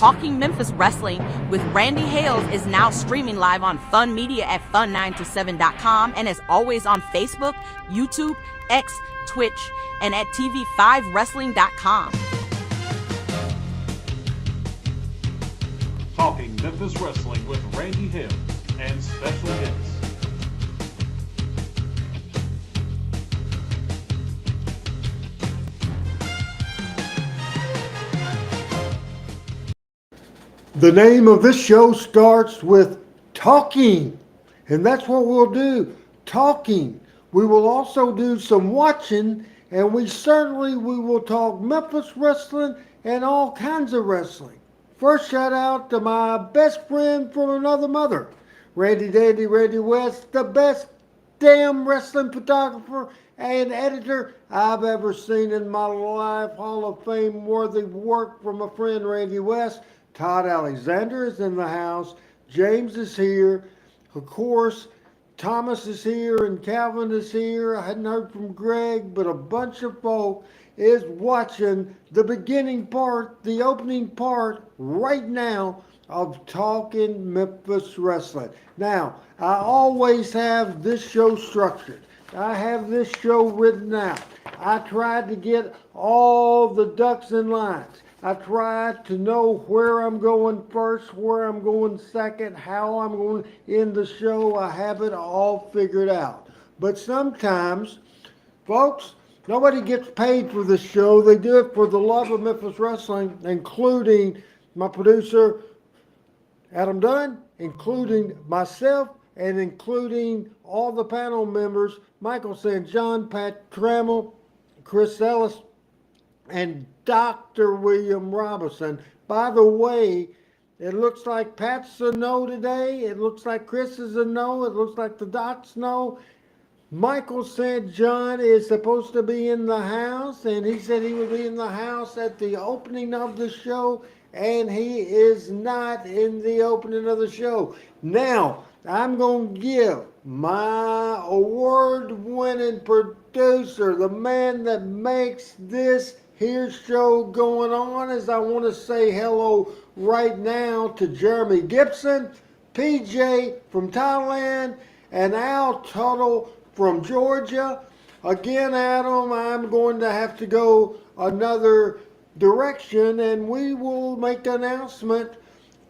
Talking Memphis Wrestling with Randy Hales is now streaming live on Fun Media at fun927.com and is always on Facebook, YouTube, X, Twitch, and at tv5wrestling.com. Talking Memphis Wrestling with Randy Hales and special guests. The name of this show starts with talking, and that's what we'll do, talking. We will also do some watching, and we will talk Memphis wrestling and all kinds of wrestling. First shout out to my best friend from another mother, Randy West, the best damn wrestling photographer and editor I've ever seen in my life. Hall of Fame worthy work from a friend, Randy West. Todd Alexander is in the house. James is here. Of course, Thomas is here and Calvin is here. I hadn't heard from Greg, but a bunch of folk is watching the beginning part, the opening part right now of Talking Memphis Wrestling. Now, I always have this show structured. I have this show written out. I tried to get all the ducks in lines. I try to know where I'm going first, where I'm going second, how I'm going to end the show. I have it all figured out. But sometimes, folks, nobody gets paid for this show. They do it for the love of Memphis wrestling, including my producer, Adam Dunn, including myself, and including all the panel members, Michael St. John, Pat Trammell, Chris Ellis, and Dr. William Robinson. By the way, it looks like Pat's a no today. It looks like Chris is a no. It looks like the Doc's no. Michael St. John is supposed to be in the house, and he said he would be in the house at the opening of the show, and he is not in the opening of the show. Now, I'm going to give my award-winning producer, the man that makes this here show going on, as I want to say hello right now to Jeremy Gibson, PJ from Thailand, and Al Tuttle from Georgia. Again, Adam, I'm going to have to go another direction, and we will make an announcement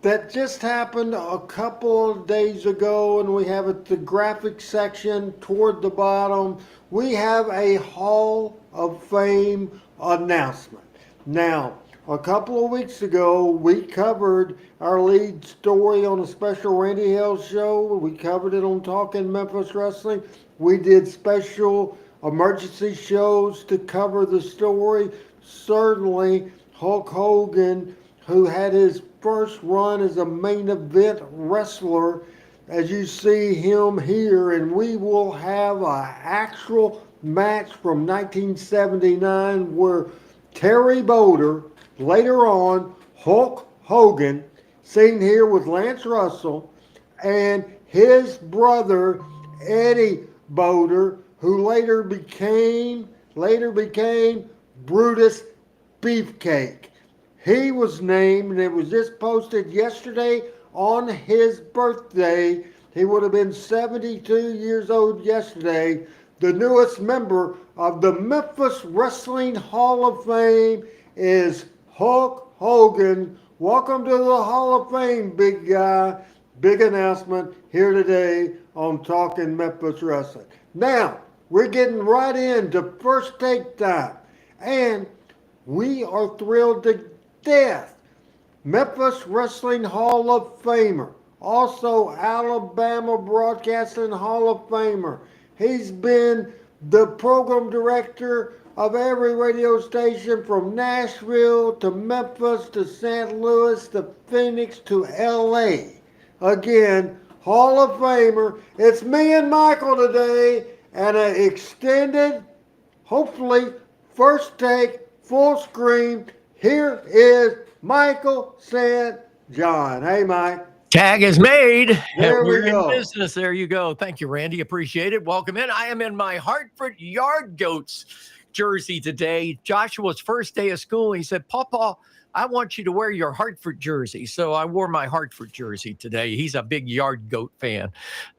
that just happened a couple of days ago, and we have it the graphic section toward the bottom. We have a Hall of Fame announcement. Now, a couple of weeks ago, we covered our lead story on a special Randy Hales show. We covered it on Talking Memphis Wrestling. We did special emergency shows to cover the story. Certainly, Hulk Hogan, who had his first run as a main event wrestler, as you see him here, and we will have an actual match from 1979 where Terry Boulder, later on Hulk Hogan, seen here with Lance Russell, and his brother Eddie Boulder, who later became Brutus Beefcake. He was named, and it was just posted yesterday on his birthday. He would have been 72 years old yesterday. The newest member of the Memphis Wrestling Hall of Fame is Hulk Hogan. Welcome to the Hall of Fame, big guy. Big announcement here today on Talking Memphis Wrestling. Now, we're getting right into first take time, and we are thrilled to death. Memphis Wrestling Hall of Famer, also Alabama Broadcasting Hall of Famer. He's been the program director of every radio station from Nashville to Memphis to St. Louis to Phoenix to LA. Again, Hall of Famer. It's me and Michael today, and an extended, hopefully, first take, full screen. Here is Michael St. John. Hey, Mike. Tag is made. There We're we go. in business. There you go. Thank you, Randy. Appreciate it. Welcome in. I am in my Hartford Yard Goats jersey today. Joshua's first day of school. He said, Papa, I want you to wear your Hartford jersey. So I wore my Hartford jersey today. He's a big Yard Goat fan.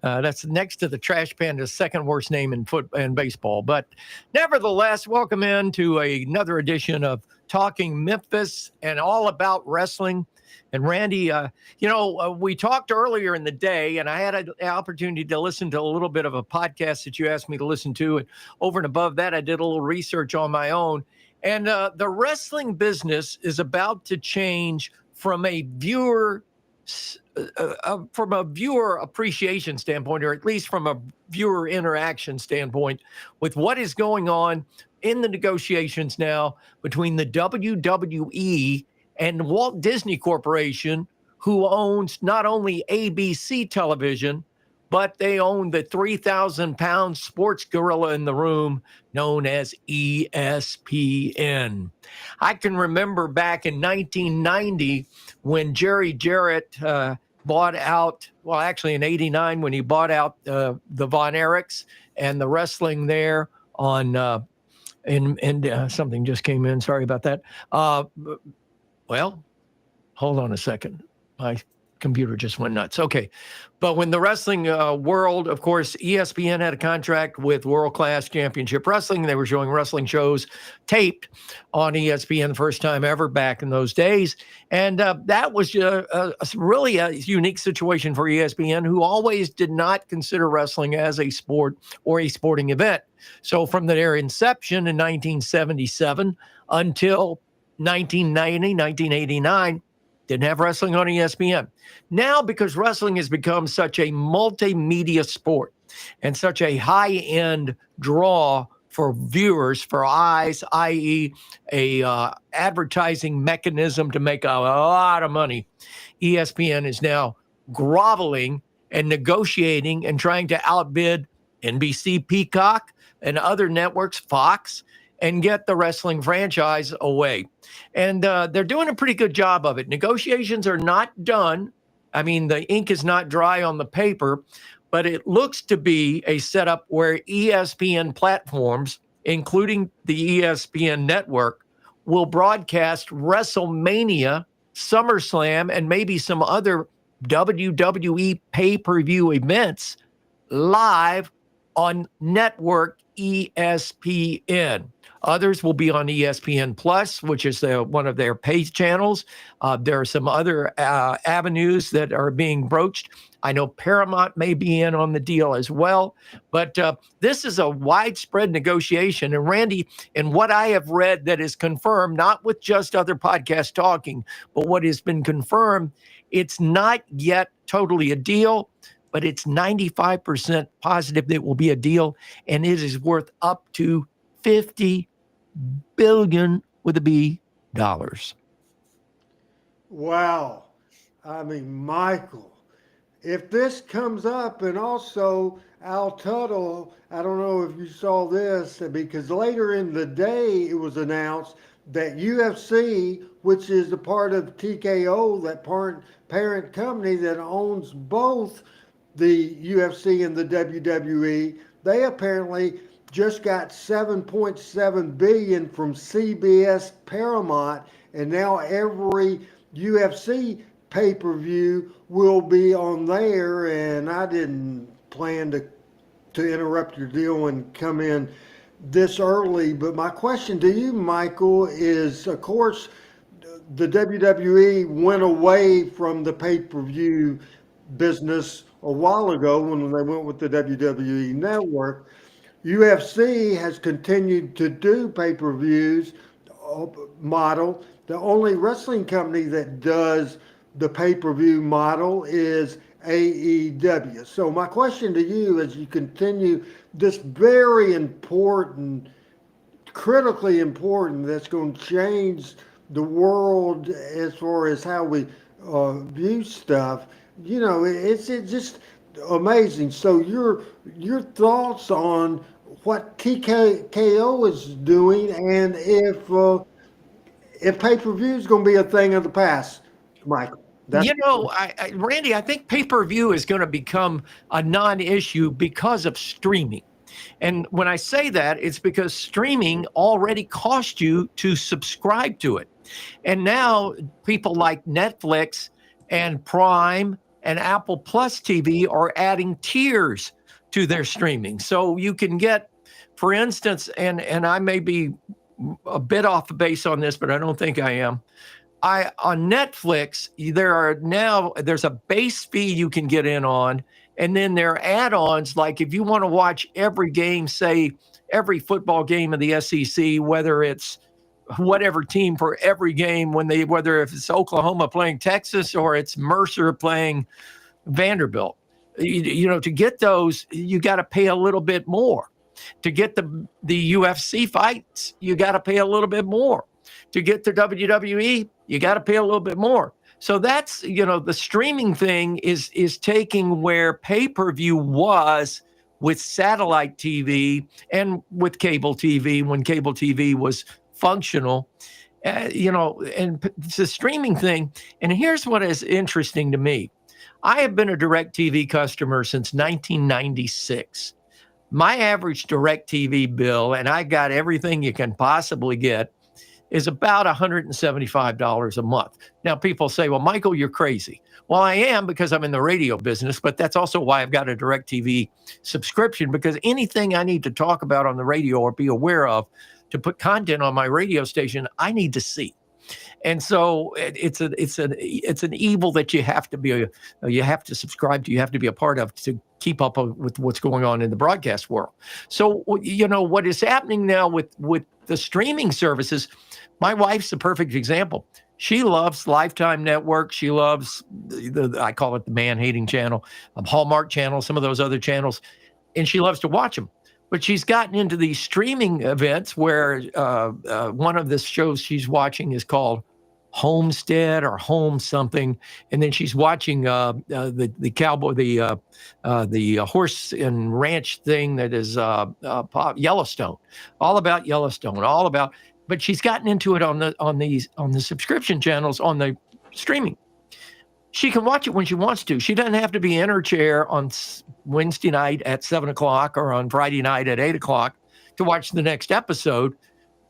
That's next to the Trash Panda's second worst name in baseball. But nevertheless, welcome into another edition of Talking Memphis and all about wrestling. And Randy, we talked earlier in the day, and I had an opportunity to listen to a little bit of a podcast that you asked me to listen to. And over and above that, I did a little research on my own. And the wrestling business is about to change from a viewer appreciation standpoint, or at least from a viewer interaction standpoint, with what is going on in the negotiations now between the WWE and Walt Disney Corporation, who owns not only ABC television, but they own the 3,000-pound sports gorilla in the room known as ESPN. I can remember back in 1990 when Jerry Jarrett bought out, well, actually in 89 when he bought out the Von Erichs and the wrestling there on, and something just came in. Sorry about that. Well, hold on a second. My computer just went nuts. Okay. But when the wrestling world, of course, ESPN had a contract with World Class Championship Wrestling. They were showing wrestling shows taped on ESPN the first time ever back in those days. And that was really a unique situation for ESPN, who always did not consider wrestling as a sport or a sporting event. So from their inception in 1977 until 1990, 1989, didn't have wrestling on ESPN. Now, because wrestling has become such a multimedia sport and such a high-end draw for viewers, for eyes, i.e. a advertising mechanism to make a lot of money, ESPN is now groveling and negotiating and trying to outbid NBC, Peacock, and other networks, Fox, and get the wrestling franchise away. And they're doing a pretty good job of it. Negotiations are not done. I mean, the ink is not dry on the paper, but it looks to be a setup where ESPN platforms, including the ESPN network, will broadcast WrestleMania, SummerSlam, and maybe some other WWE pay-per-view events live on network ESPN. Others will be on ESPN Plus, which is one of their pay channels. There are some other avenues that are being broached. I know Paramount may be in on the deal as well. But this is a widespread negotiation. And Randy, in what I have read that is confirmed, not with just other podcasts talking, but what has been confirmed, it's not yet totally a deal, but it's 95% positive that it will be a deal. And it is worth up to $50 billion with a B dollars. Wow. I mean, Michael, if this comes up, and also Al Tuttle, I don't know if you saw this, because later in the day it was announced that UFC, which is a part of TKO, that parent company that owns both the UFC and the WWE, they apparently just got $7.7 billion from CBS Paramount, and now every UFC pay-per-view will be on there. And I didn't plan to interrupt your deal and come in this early, but my question to you, Michael, is, of course, the WWE went away from the pay-per-view business a while ago when they went with the WWE network. UFC has continued to do pay-per-views model. The only wrestling company that does the pay-per-view model is AEW. So my question to you, as you continue this very important, critically important, that's going to change the world as far as how we view stuff, you know, it's just amazing. So your thoughts on what TKO is doing, and if pay-per-view is going to be a thing of the past, Michael. Randy, I think pay-per-view is going to become a non-issue because of streaming. And when I say that, it's because streaming already cost you to subscribe to it. And now people like Netflix and Prime and Apple Plus TV are adding tiers to their streaming. So you can get, for instance, and I may be a bit off the base on this, but I don't think I am. On Netflix, there's a base fee you can get in on, and then there are add-ons, like if you want to watch every game, say every football game of the SEC, whether it's whatever team for every game, whether if it's Oklahoma playing Texas or it's Mercer playing Vanderbilt, to get those, you got to pay a little bit more. To get the UFC fights, you got to pay a little bit more. To get the WWE, you got to pay a little bit more. So that's, the streaming thing is taking where pay-per-view was with satellite TV and with cable TV when cable TV was functional, and it's a streaming thing. And here's what is interesting to me. I have been a DirecTV customer since 1996. My average DirecTV bill, and I got everything you can possibly get, is about $175 a month. Now, people say, well, Michael, you're crazy. Well, I am, because I'm in the radio business, but that's also why I've got a DirecTV subscription, because anything I need to talk about on the radio or be aware of to put content on my radio station, I need to see. And so it's an evil that you have to subscribe to, you have to be a part of to keep up with what's going on in the broadcast world. So, what is happening now with the streaming services, my wife's a perfect example. She loves Lifetime Network. She loves I call it the man-hating channel, Hallmark Channel, some of those other channels, and she loves to watch them. But she's gotten into these streaming events where one of the shows she's watching is called Homestead or Home something, and then she's watching the cowboy, the horse and ranch thing that is Yellowstone, all about Yellowstone, but she's gotten into it on the subscription channels on the streaming. She can watch it when she wants to. She doesn't have to be in her chair on Wednesday night at 7:00 or on Friday night at 8:00 to watch the next episode.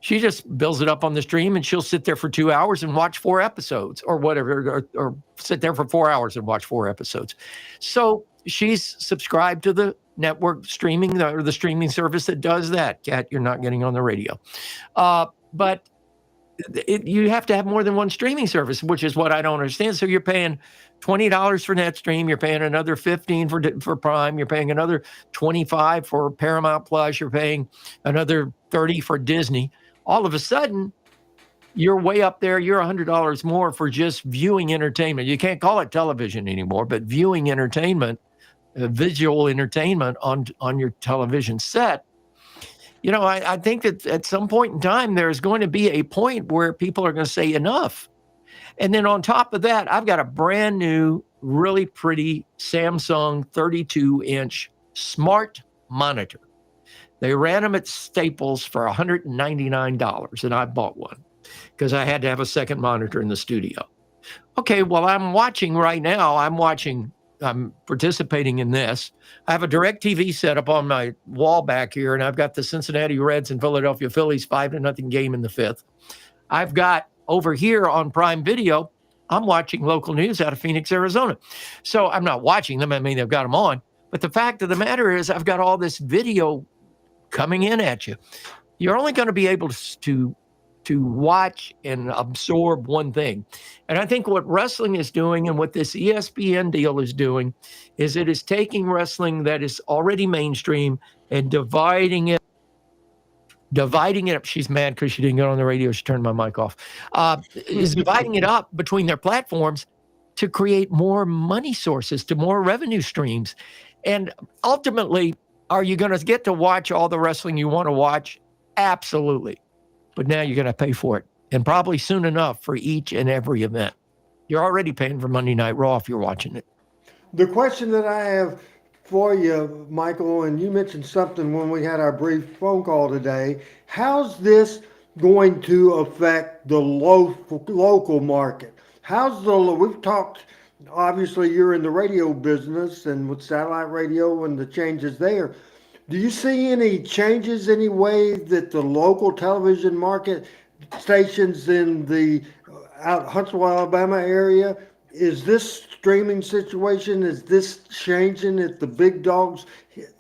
She just builds it up on the stream, and she'll sit there for 2 hours and watch 4 episodes or whatever, or sit there for 4 hours and watch 4 episodes. So she's subscribed to the network streaming, or the streaming service that does that. Kat, you're not getting on the radio. But you have to have more than one streaming service, which is what I don't understand. So you're paying $20 for NetStream. You're paying another $15 for Prime. You're paying another $25 for Paramount Plus. You're paying another $30 for Disney. All of a sudden, you're way up there. You're $100 more for just viewing entertainment. You can't call it television anymore, but viewing entertainment, visual entertainment on your television set. I think that at some point in time, there's going to be a point where people are going to say enough. And then on top of that, I've got a brand new, really pretty Samsung 32-inch smart monitor. They ran them at Staples for $199, and I bought one because I had to have a second monitor in the studio. Okay, well, I'm participating in this. I have a DirecTV set up on my wall back here, and I've got the Cincinnati Reds and Philadelphia Phillies 5-0 game in the 5th. I've got over here on Prime Video, I'm watching local news out of Phoenix, Arizona. So I'm not watching them. I mean, they've got them on. But the fact of the matter is I've got all this video coming in at you. You're only going to be able to watch and absorb one thing. And I think what wrestling is doing, and what this ESPN deal is doing, is it is taking wrestling that is already mainstream and dividing it up. She's mad because she didn't get on the radio. She turned my mic off. Is dividing it up between their platforms to create more money sources, to more revenue streams. And ultimately, are you going to get to watch all the wrestling you want to watch? Absolutely. But now you're going to pay for it, and probably soon enough for each and every event. You're already paying for Monday Night Raw if you're watching it. The question that I have for you, Michael, and you mentioned something when we had our brief phone call today. How's this going to affect the local market? We've talked, obviously you're in the radio business and with satellite radio and the changes there. Do you see any changes, any way that the local television market stations in the out Huntsville, Alabama area. Is this streaming situation, is this changing at the big dogs,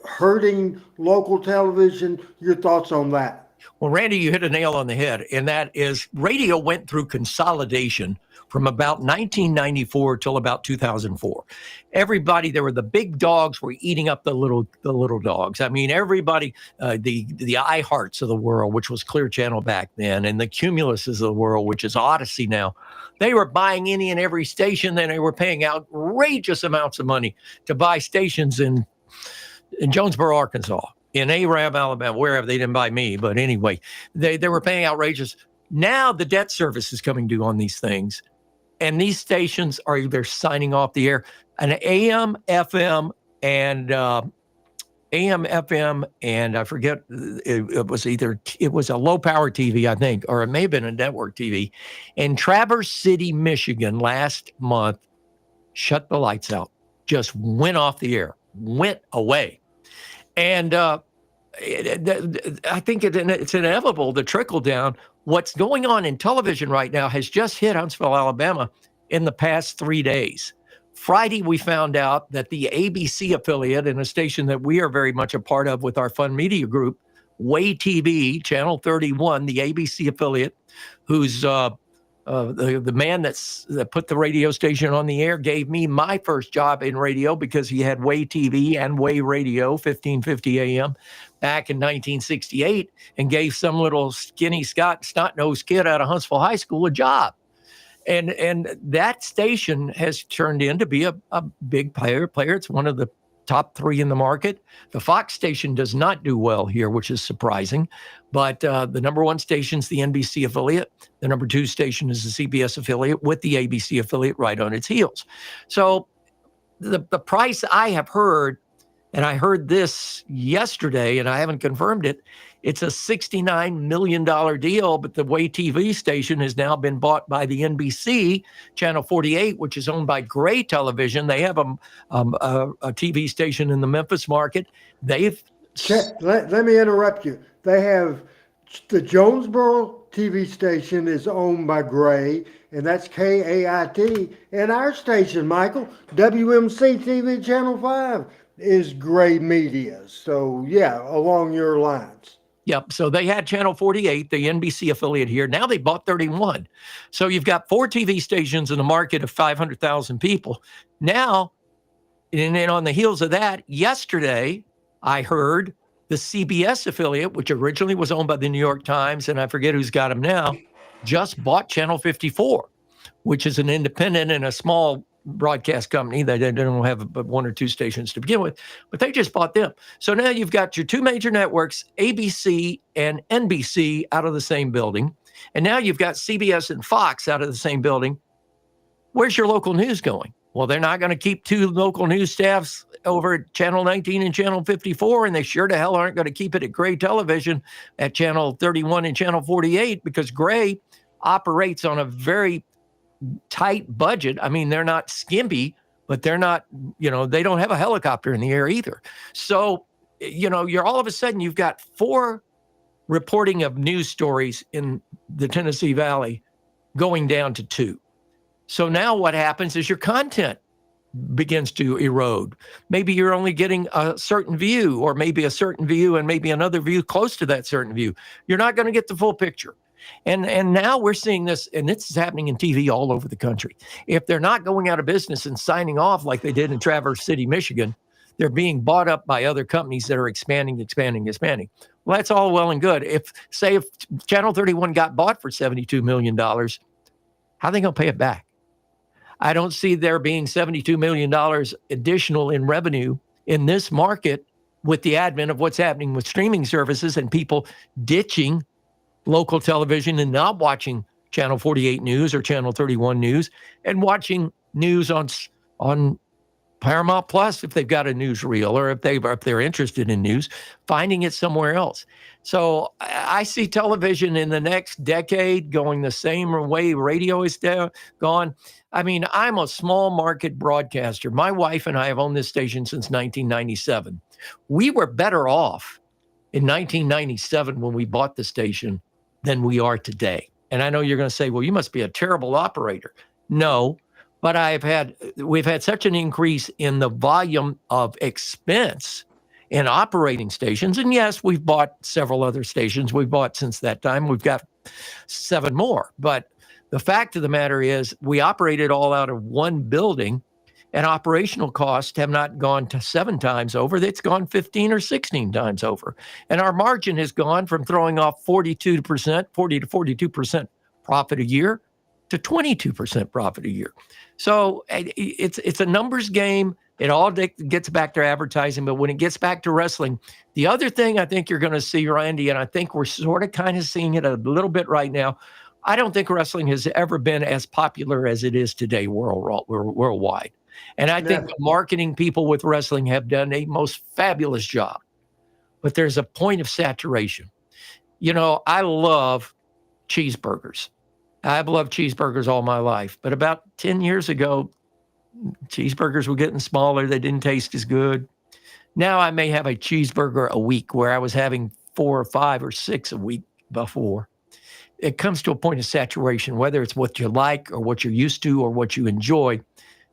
hurting local television? Your thoughts on that? Well, Randy, you hit a nail on the head, and that is radio went through consolidation from about 1994 till about 2004. Everybody, there were the big dogs were eating up the little dogs. I mean, everybody, the iHearts of the world, which was Clear Channel back then, and the Cumuluses of the world, which is Odyssey now, they were buying any and every station. Then they were paying outrageous amounts of money to buy stations in Jonesboro, Arkansas, in Arab, Alabama, wherever. They didn't buy me, but anyway, they were paying outrageous. Now the debt service is coming due on these things, and these stations are either signing off the air. An AM, FM, and I forget, it was a low power TV, I think, or it may have been a network TV. In Traverse City, Michigan, last month, shut the lights out, just went off the air, went away. And I think it's inevitable, the trickle down. What's going on in television right now has just hit Huntsville, Alabama in the past 3 days. Friday, we found out that the ABC affiliate, in a station that we are very much a part of with our Fun Media Group, Way TV, Channel 31, the ABC affiliate, who's the man that put the radio station on the air, gave me my first job in radio because he had Way TV and Way Radio, 1550 AM, back in 1968, and gave some little skinny snot-nosed kid out of Huntsville High School a job. And that station has turned into be a big player. It's one of the top 3 in the market. The Fox station does not do well here, which is surprising. But the number 1 station is the NBC affiliate. The number 2 station is the CBS affiliate, with the ABC affiliate right on its heels. So the price I have heard, and I heard this yesterday, and I haven't confirmed it, it's a $69 million deal, but the Way TV station has now been bought by the NBC, Channel 48, which is owned by Gray Television. They have a TV station in the Memphis market. Let me interrupt you. They have the Jonesboro TV station is owned by Gray, and that's KAIT. And our station, Michael, WMC TV Channel 5, is Gray Media. So, yeah, along your lines. Yep. So they had Channel 48, the NBC affiliate here. Now they bought 31. So you've got 4 TV stations in a market of 500,000 people. Now, and then on the heels of that, yesterday, I heard the CBS affiliate, which originally was owned by the New York Times, and I forget who's got them now, just bought Channel 54, which is an independent and a small broadcast company. They don't have but 1 or 2 stations to begin with, but they just bought them. So now you've got your 2 major networks, ABC and NBC, out of the same building. And now you've got CBS and Fox out of the same building. Where's your local news going? Well, they're not going to keep 2 local news staffs over at Channel 19 and Channel 54, and they sure to hell aren't going to keep it at Gray Television at Channel 31 and Channel 48, because Gray operates on a very tight budget. I mean, they're not skimpy, but they're not, they don't have a helicopter in the air either. So, you're all of a sudden, you've got 4 reporting of news stories in the Tennessee Valley going down to 2. So now what happens is your content begins to erode. Maybe you're only getting a certain view, or maybe a certain view and maybe another view close to that certain view. You're not going to get the full picture. And now we're seeing this, and this is happening in TV all over the country. If they're not going out of business and signing off like they did in Traverse City, Michigan, they're being bought up by other companies that are expanding. Well, that's all well and good. If Channel 31 got bought for $72 million, how are they going to pay it back? I don't see there being $72 million additional in revenue in this market with the advent of what's happening with streaming services and people ditching local television and not watching Channel 48 News or Channel 31 News and watching news on Paramount Plus if they've got a newsreel, or if they're interested in news, finding it somewhere else. So I see television in the next decade going the same way radio is gone. I mean, I'm a small market broadcaster. My wife and I have owned this station since 1997. We were better off in 1997 when we bought the station than we are today. And I know you're going to say, well, you must be a terrible operator. No, but we've had such an increase in the volume of expense in operating stations. And yes, we've bought several other stations. We've bought since that time. We've got 7 more. But the fact of the matter is we operate it all out of one building, and operational costs have not gone to 7 times over. It's gone 15 or 16 times over. And our margin has gone from throwing off 40 to 42% profit a year to 22% profit a year. So it's a numbers game. It all gets back to advertising. But when it gets back to wrestling, the other thing I think you're going to see, Randy, and I think we're sort of kind of seeing it a little bit right now, I don't think wrestling has ever been as popular as it is today worldwide. And I think the marketing people with wrestling have done a most fabulous job. But there's a point of saturation. You know, I love cheeseburgers. I've loved cheeseburgers all my life. But about 10 years ago, cheeseburgers were getting smaller. They didn't taste as good. Now I may have a cheeseburger a week where I was having 4 or 5 or 6 a week before. It comes to a point of saturation, whether it's what you like or what you're used to or what you enjoy.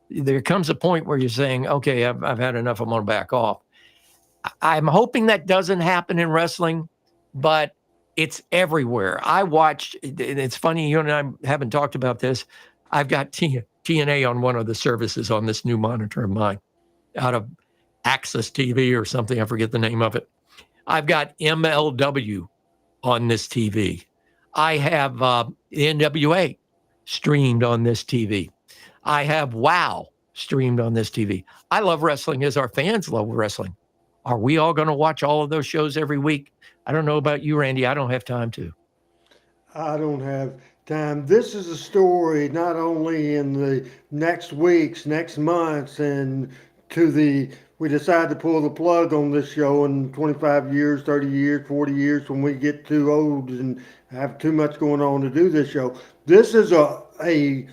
There comes a point where you're saying, okay, I've had enough. I'm going to back off. I'm hoping that doesn't happen in wrestling, but it's everywhere. I watched, it's funny, you and I haven't talked about this. I've got TNA on one of the services on this new monitor of mine out of Access TV or something. I forget the name of it. I've got MLW on this TV. I have NWA streamed on this TV. I have WOW streamed on this TV. I love wrestling as our fans love wrestling. Are we all going to watch all of those shows every week? I don't know about you, Randy. I don't have time to. I don't have time. This is a story not only in the next weeks, next months, and we decide to pull the plug on this show in 25 years, 30 years, 40 years when we get too old and have too much going on to do this show. This is a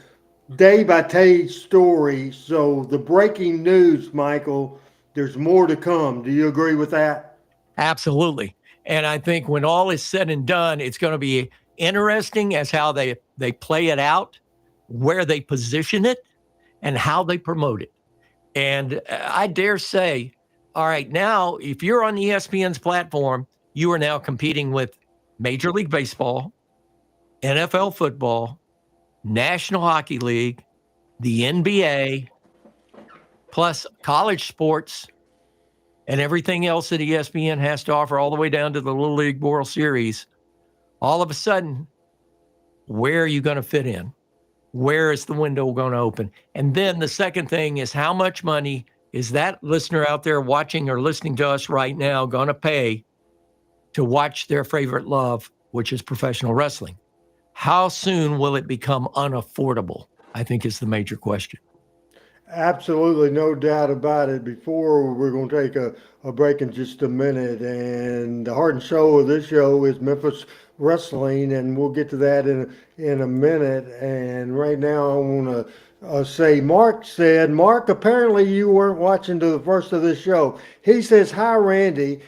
day-by-day story. So the breaking news, Michael, there's more to come. Do you agree with that? Absolutely. And I think when all is said and done, it's going to be interesting as how they play it out, where they position it, and how they promote it. And I dare say, all right, now, if you're on ESPN's platform, you are now competing with Major League Baseball, NFL football, National Hockey League, the NBA, plus college sports, and everything else that ESPN has to offer, all the way down to the Little League World Series. All of a sudden, where are you going to fit in? Where is the window going to open? And then the second thing is, how much money is that listener out there watching or listening to us right now going to pay to watch their favorite love, which is professional wrestling? How soon will it become unaffordable? I think is the major question. Absolutely, no doubt about it. Before we're going to take a break in just a minute, and the heart and soul of this show is Memphis wrestling, and we'll get to that in a minute. And right now, I want to say, Mark, apparently you weren't watching to the first of this show. He says, "Hi, Randy.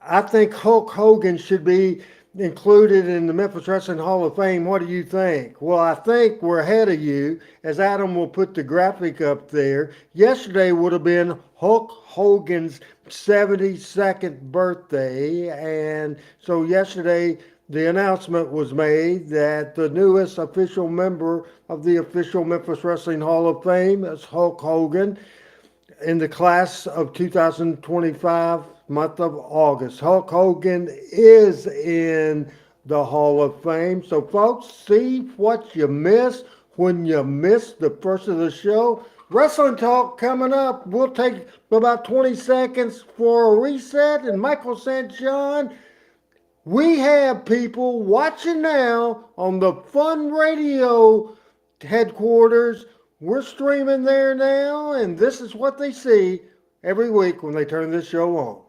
I think Hulk Hogan should be included in the Memphis Wrestling Hall of Fame. What do you think?" Well, I think we're ahead of you, as Adam will put the graphic up there. Yesterday would have been Hulk Hogan's 72nd birthday, and so yesterday the announcement was made that the newest official member of the official Memphis Wrestling Hall of Fame is Hulk Hogan in the class of 2025. Month of August. Hulk Hogan is in the Hall of Fame. So folks, see what you missed when you missed the first of the show. Wrestling Talk coming up. We'll take about 20 seconds for a reset. And Michael St. John, we have people watching now on the Fun Radio headquarters. We're streaming there now, and this is what they see every week when they turn this show on.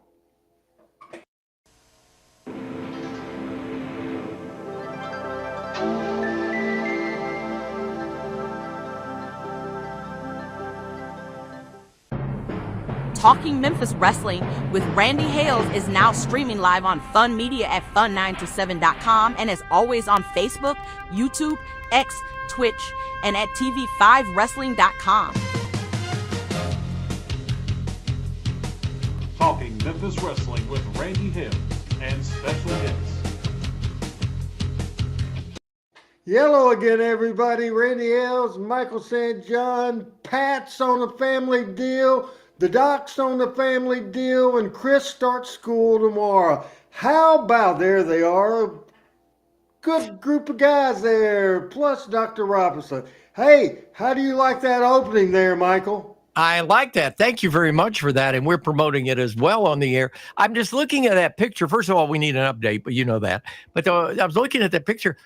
Talking Memphis Wrestling with Randy Hales is now streaming live on Fun Media at fun927.com and is always on Facebook, YouTube, X, Twitch, and at tv5wrestling.com. Talking Memphis Wrestling with Randy Hales and special guests. Yellow again, everybody. Randy Hales, Michael St. John, Pat's on the family deal, the Doc's on the family deal, and Chris starts school tomorrow. How about, there they are, good group of guys there, plus Dr. Robinson. Hey, how do you like that opening there, Michael? I like that. Thank you very much for that. And we're promoting it as well on the air. I'm just looking at that picture. First of all, we need an update, but you know that. But I was looking at that picture.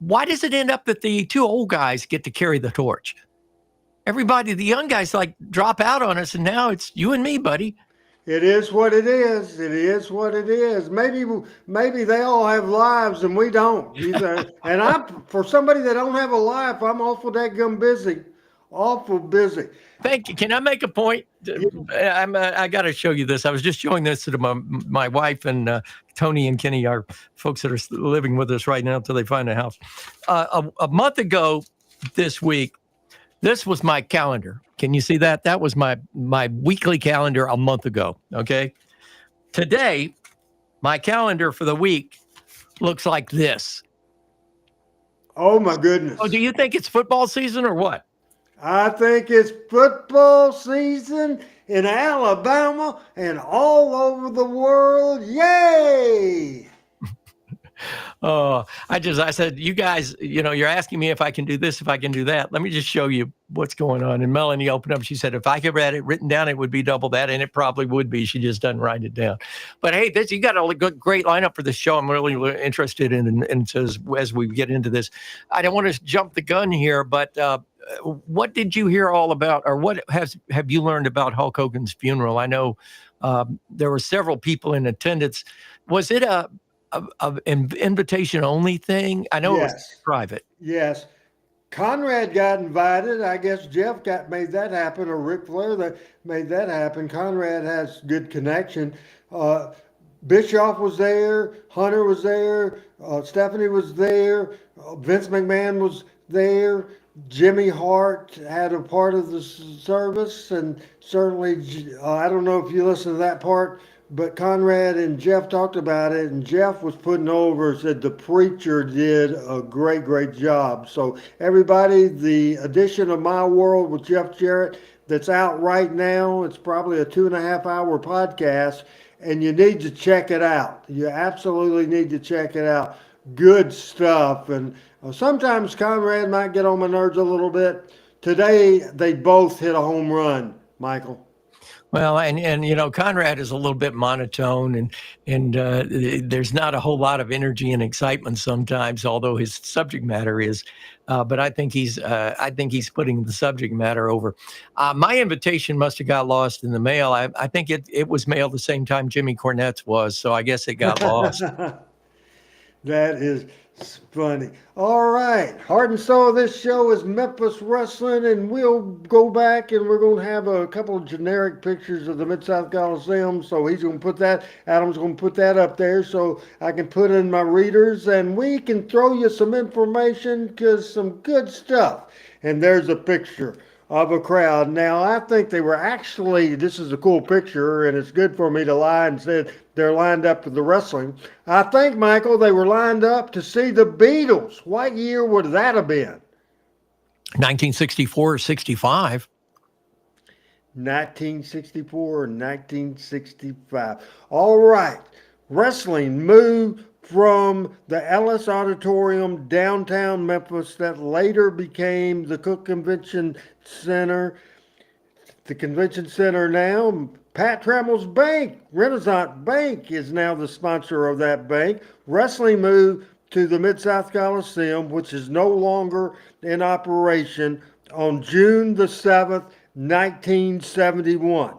Why does it end up that the two old guys get to carry the torch? Everybody, the young guys, like drop out on us, and now it's you and me, buddy. It is what it is. It is what it is. Maybe they all have lives and we don't. And I'm, for somebody that don't have a life, I'm awful dadgum busy. Awful busy. Thank you. Can I make a point? I got to show you this. I was just showing this to my wife and Tony and Kenny, our folks that are living with us right now until they find a house. A month ago this week, this was my calendar. Can you see that? That was my weekly calendar a month ago. Okay. Today, my calendar for the week looks like this. Oh, my goodness. Oh, do you think it's football season or what? I think it's football season in Alabama and all over the world. Yay! Oh, I said, you guys, you're asking me if I can do this, if I can do that. Let me just show you what's going on. And Melanie opened up. She said, if I could had it written down, it would be double that. And it probably would be. She just doesn't write it down. But hey, you got a great lineup for the show. I'm really interested in. And so as we get into this, I don't want to jump the gun here, but what did you hear all about, or what have you learned about Hulk Hogan's funeral? I know there were several people in attendance. Was it an invitation only thing? I know It was private. Yes. Conrad got invited. I guess Jeff made that happen, or Ric Flair that made that happen. Conrad has good connection. Bischoff was there. Hunter was there. Stephanie was there. Vince McMahon was there. Jimmy Hart had a part of the service, and certainly, I don't know if you listened to that part, but Conrad and Jeff talked about it, and Jeff was putting over, said the preacher did a great, great job. So everybody, the edition of My World with Jeff Jarrett that's out right now, it's probably a 2.5-hour podcast, and you need to check it out. You absolutely need to check it out. Good stuff. And sometimes Conrad might get on my nerves a little bit. Today, they both hit a home run, Michael. Well, and Conrad is a little bit monotone, and there's not a whole lot of energy and excitement sometimes, although his subject matter is. But I think he's putting the subject matter over. My invitation must have got lost in the mail. I think it was mailed the same time Jimmy Cornette's was, so I guess it got lost. That is funny. All right. Heart and soul of this show is Memphis Wrestling, and we'll go back and we're going to have a couple of generic pictures of the Mid South Coliseum. So he's going to put that, Adam's going to put that up there so I can put in my readers, and we can throw you some information, because some good stuff. And there's a picture of a crowd. Now, I think they were actually, this is a cool picture, and it's good for me to lie and say they're lined up for the wrestling. I think, Michael, they were lined up to see the Beatles. What year would that have been? 1964 or 65. 1964 or 1965. All right. Wrestling moved from the Ellis Auditorium, downtown Memphis, that later became the Cook Convention Center. The convention center now, Pat Trammell's bank, Renaissance Bank, is now the sponsor of that bank. Wrestling moved to the Mid South Coliseum, which is no longer in operation, on June the 7th, 1971.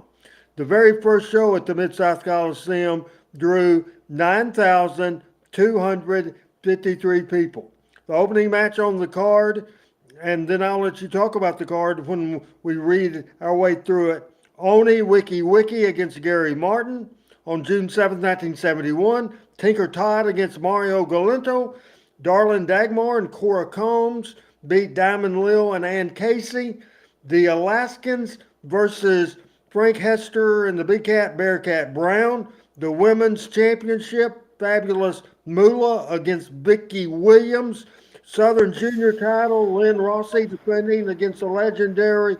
The very first show at the Mid South Coliseum drew 9,253 people. The opening match on the card, and then I'll let you talk about the card when we read our way through it, Oni Wiki Wiki against Gary Martin. On June 7th, 1971, Tinker Todd against Mario Galinto. Darlene Dagmar and Cora Combs beat Diamond Lil and Ann Casey. The Alaskans versus Frank Hester and the Big Cat Bearcat Brown. The Women's Championship, Fabulous Moolah against Vicky Williams. Southern Junior title, Lynn Rossi defending against the legendary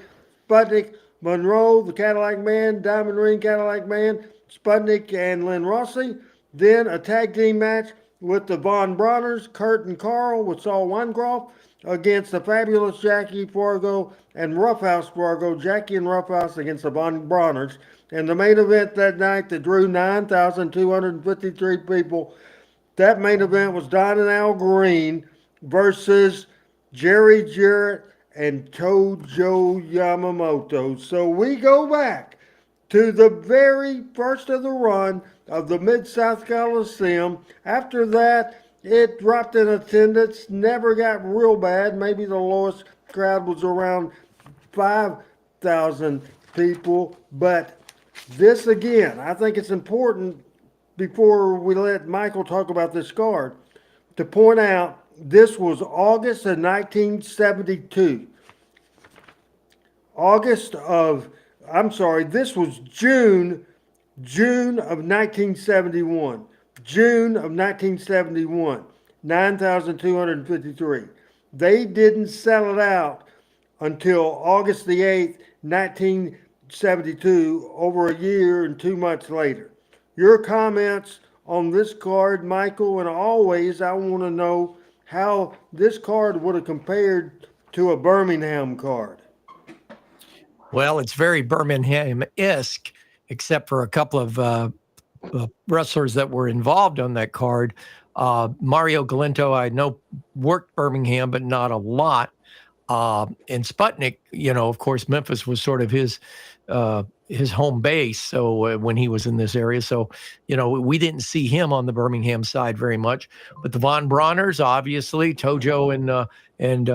Sputnik Monroe, the Cadillac Man, Diamond Ring Cadillac Man, Sputnik and Lynn Rossi. Then a tag team match with the Von Brauners, Kurt and Carl with Saul Weingroff against the Fabulous Jackie Fargo and Roughhouse Fargo, Jackie and Roughhouse against the Von Brauners. And the main event that night that drew 9,253 people, that main event was Don and Al Greene versus Jerry Jarrett and Tojo Yamamoto. So we go back to the very first of the run of the Mid South Coliseum. After that, it dropped in attendance, never got real bad. Maybe the lowest crowd was around 5,000 people. But this again, I think it's important before we let Michael talk about this card to point out this was August of 1972. This was June of 1971. June of 1971, 9,253. They didn't sell it out until August the 8th, 1972, over a year and 2 months later. Your comments on this card, Michael, and always I want to know how this card would have compared to a Birmingham card. Well, it's very Birmingham-esque, except for a couple of wrestlers that were involved on that card. Mario Galinto, I know, worked Birmingham, but not a lot. And Sputnik, of course, Memphis was sort of his home base. So when he was in this area, so we didn't see him on the Birmingham side very much. But the Von Brauners, obviously, Tojo and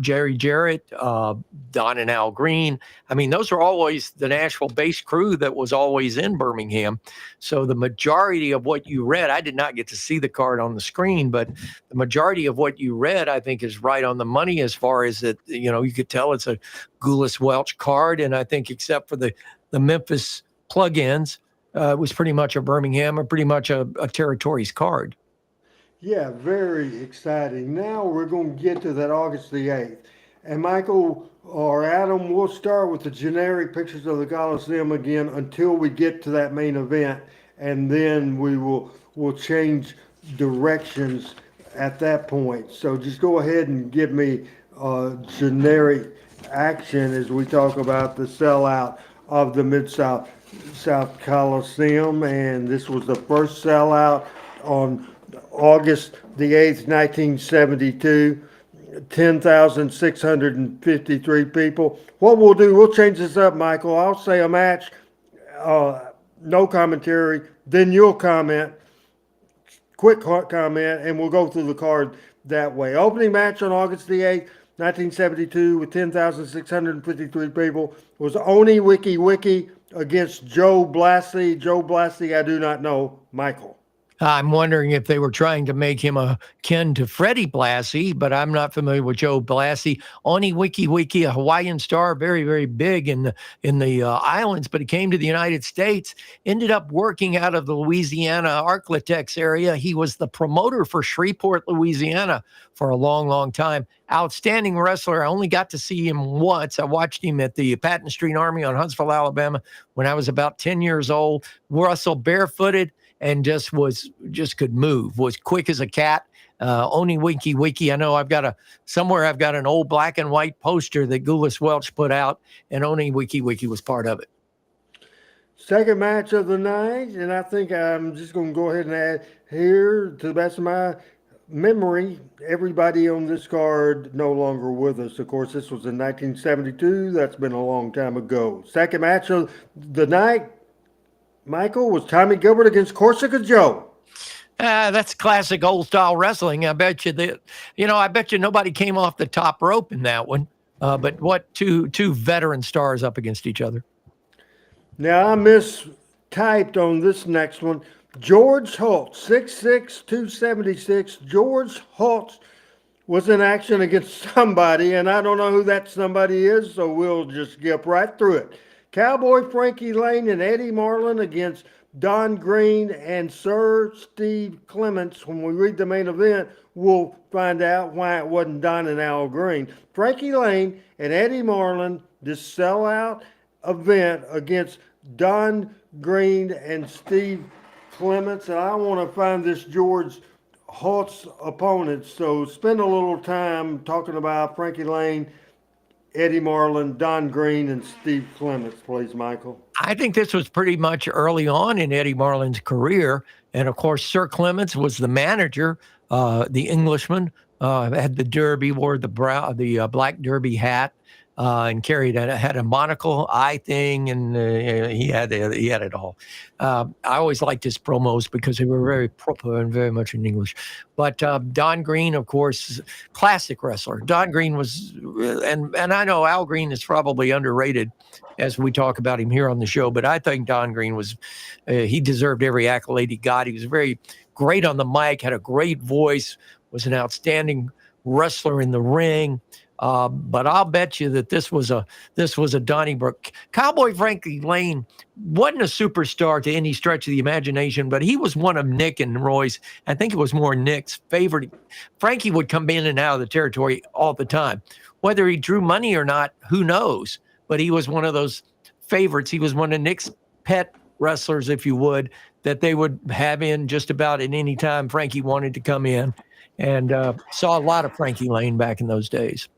Jerry Jarrett, Don and Al Greene. I mean, those are always the Nashville-based crew that was always in Birmingham. So the majority of what you read, I did not get to see the card on the screen, but the majority of what you read, I think, is right on the money as far as that. You could tell it's a Goulas Welch card, and I think except for the Memphis plug-ins, it was pretty much a Birmingham or pretty much a Territories card. Yeah, very exciting. Now we're going to get to that August the 8th. And Michael or Adam, we'll start with the generic pictures of the Coliseum again until we get to that main event. And then we'll change directions at that point. So just go ahead and give me generic action as we talk about the sellout of the Mid South Coliseum. And this was the first sellout on August the 8th, 1972, 10,653 people. What we'll do, we'll change this up, Michael. I'll say a match, no commentary, then you'll comment, quick comment, and we'll go through the card that way. Opening match on August the 8th, 1972, with 10,653 people, was Oni Wiki Wiki against Joe Blassie. Joe Blassie, I do not know. Michael. I'm wondering if they were trying to make him akin to Freddie Blassie, but I'm not familiar with Joe Blassie. Oni Wiki Wiki, a Hawaiian star, very, very big in the islands, but he came to the United States, ended up working out of the Louisiana Arklatex area. He was the promoter for Shreveport, Louisiana for a long, long time. Outstanding wrestler. I only got to see him once. I watched him at the Patton Street Army on Huntsville, Alabama when I was about 10 years old. Wrestle barefooted and just could move, was quick as a cat. Oni Wiki Wiki. I know I've got an old black and white poster that Goulas Welch put out, and Oni Wiki Wiki was part of it. Second match of the night, and I think I'm just going to go ahead and add here, to the best of my memory, everybody on this card no longer with us. Of course, this was in 1972. That's been a long time ago. Second match of the night, Michael, was Tommy Gilbert against Corsica Joe. That's classic old style wrestling. I bet you nobody came off the top rope in that one. But what two veteran stars up against each other? Now, I mistyped on this next one. George Holtz, 6'6", 276. George Holtz was in action against somebody, and I don't know who that somebody is, so we'll just skip right through it. Cowboy Frankie Lane and Eddie Marlin against Don Greene and Sir Steve Clements. When we read the main event, we'll find out why it wasn't Don and Al Greene. Frankie Lane and Eddie Marlin, this sellout event against Don Greene and Steve Clements. And I want to find this George Holtz opponent. So spend a little time talking about Frankie Lane, Eddie Marlin, Don Greene, and Steve Clements, please, Michael. I think this was pretty much early on in Eddie Marlin's career. And of course, Sir Clements was the manager, the Englishman, had the derby, wore the black derby hat, and had a monocle eye thing, and he had it all. I always liked his promos because they were very proper and very much in English. But Don Greene, of course, classic wrestler. Don Greene was, and I know Al Greene is probably underrated as we talk about him here on the show, but I think Don Greene was, he deserved every accolade he got. He was very great on the mic, had a great voice, was an outstanding wrestler in the ring. But I'll bet you that this was a Donnybrook. Cowboy Frankie Lane wasn't a superstar to any stretch of the imagination, but he was one of Nick and Roy's. I think it was more Nick's favorite. Frankie would come in and out of the territory all the time. Whether he drew money or not, who knows? But he was one of those favorites. He was one of Nick's pet wrestlers, if you would, that they would have in just about at any time Frankie wanted to come in. And saw a lot of Frankie Lane back in those days.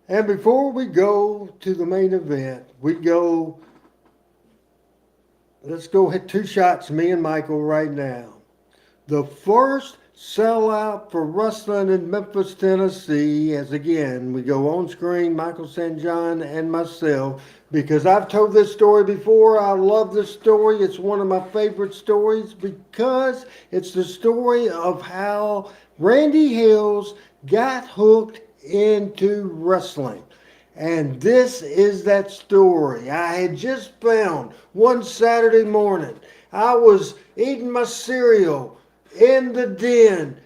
And before we go to the main event, let's go hit two shots, me and Michael, right now. The first sellout for wrestling in Memphis, Tennessee, as again, we go on screen, Michael St. John and myself, because I've told this story before. I love this story. It's one of my favorite stories because it's the story of how Randy Hales got hooked into wrestling. And this is that story. I had just found one Saturday morning, I was eating my cereal in the den,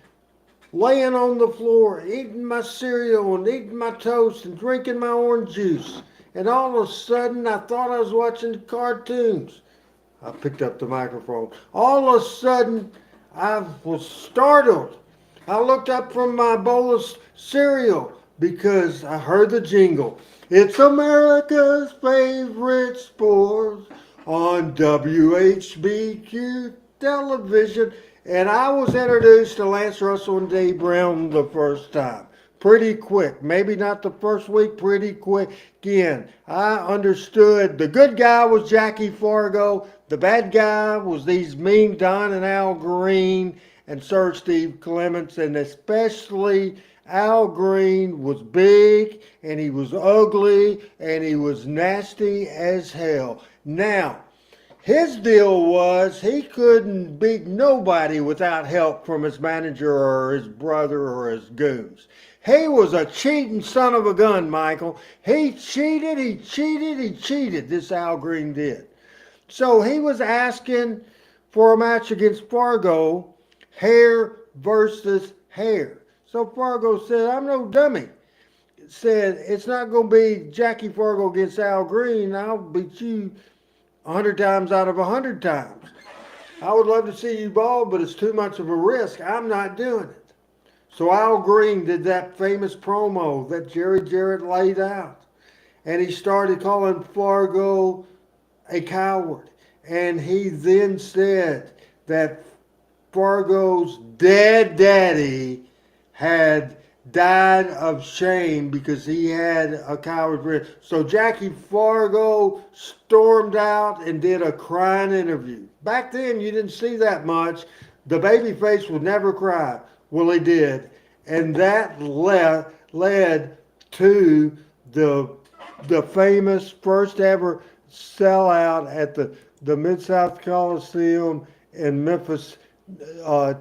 laying on the floor, eating my cereal and eating my toast and drinking my orange juice. And all of a sudden, I thought I was watching cartoons. I picked up the microphone. All of a sudden, I was startled. I looked up from my bowl of cereal because I heard the jingle. It's America's favorite sport on WHBQ television. And I was introduced to Lance Russell and Dave Brown the first time. Pretty quick. Maybe not the first week, pretty quick. Again, I understood the good guy was Jackie Fargo. The bad guy was these mean Don and Al Greene and Sir Steve Clements, and especially Al Greene was big, and he was ugly, and he was nasty as hell. Now, his deal was he couldn't beat nobody without help from his manager or his brother or his goons. He was a cheating son of a gun, Michael. He cheated, this Al Greene did. So he was asking for a match against Fargo, hair versus hair. So Fargo said, I'm no dummy. Said, it's not going to be Jackie Fargo against Al Greene. I'll beat you 100 times out of 100 times. I would love to see you ball, but it's too much of a risk. I'm not doing it. So Al Greene did that famous promo that Jerry Jarrett laid out. And he started calling Fargo a coward. And he then said that Fargo's dead daddy had died of shame because he had a coward grin. So Jackie Fargo stormed out and did a crying interview. Back then, you didn't see that much. The babyface would never cry. Well, he did. And that led to the famous first ever sellout at the Mid South Coliseum in Memphis,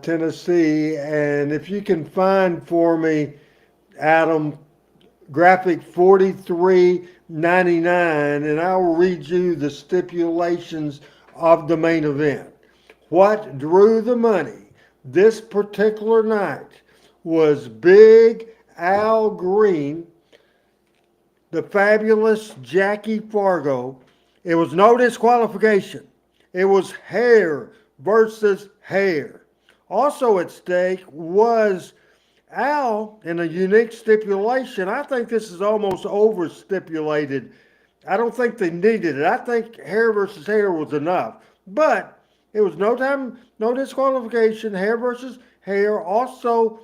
Tennessee. And if you can find for me, Adam, graphic 43.99, and I will read you the stipulations of the main event. What drew the money this particular night was Big Al Greene, the fabulous Jackie Fargo. It was no disqualification. It was hair versus hair. Also at stake was Al in a unique stipulation. I think this is almost over stipulated. I don't think they needed it. I think hair versus hair was enough. But it was no time, no disqualification, hair versus hair. Also,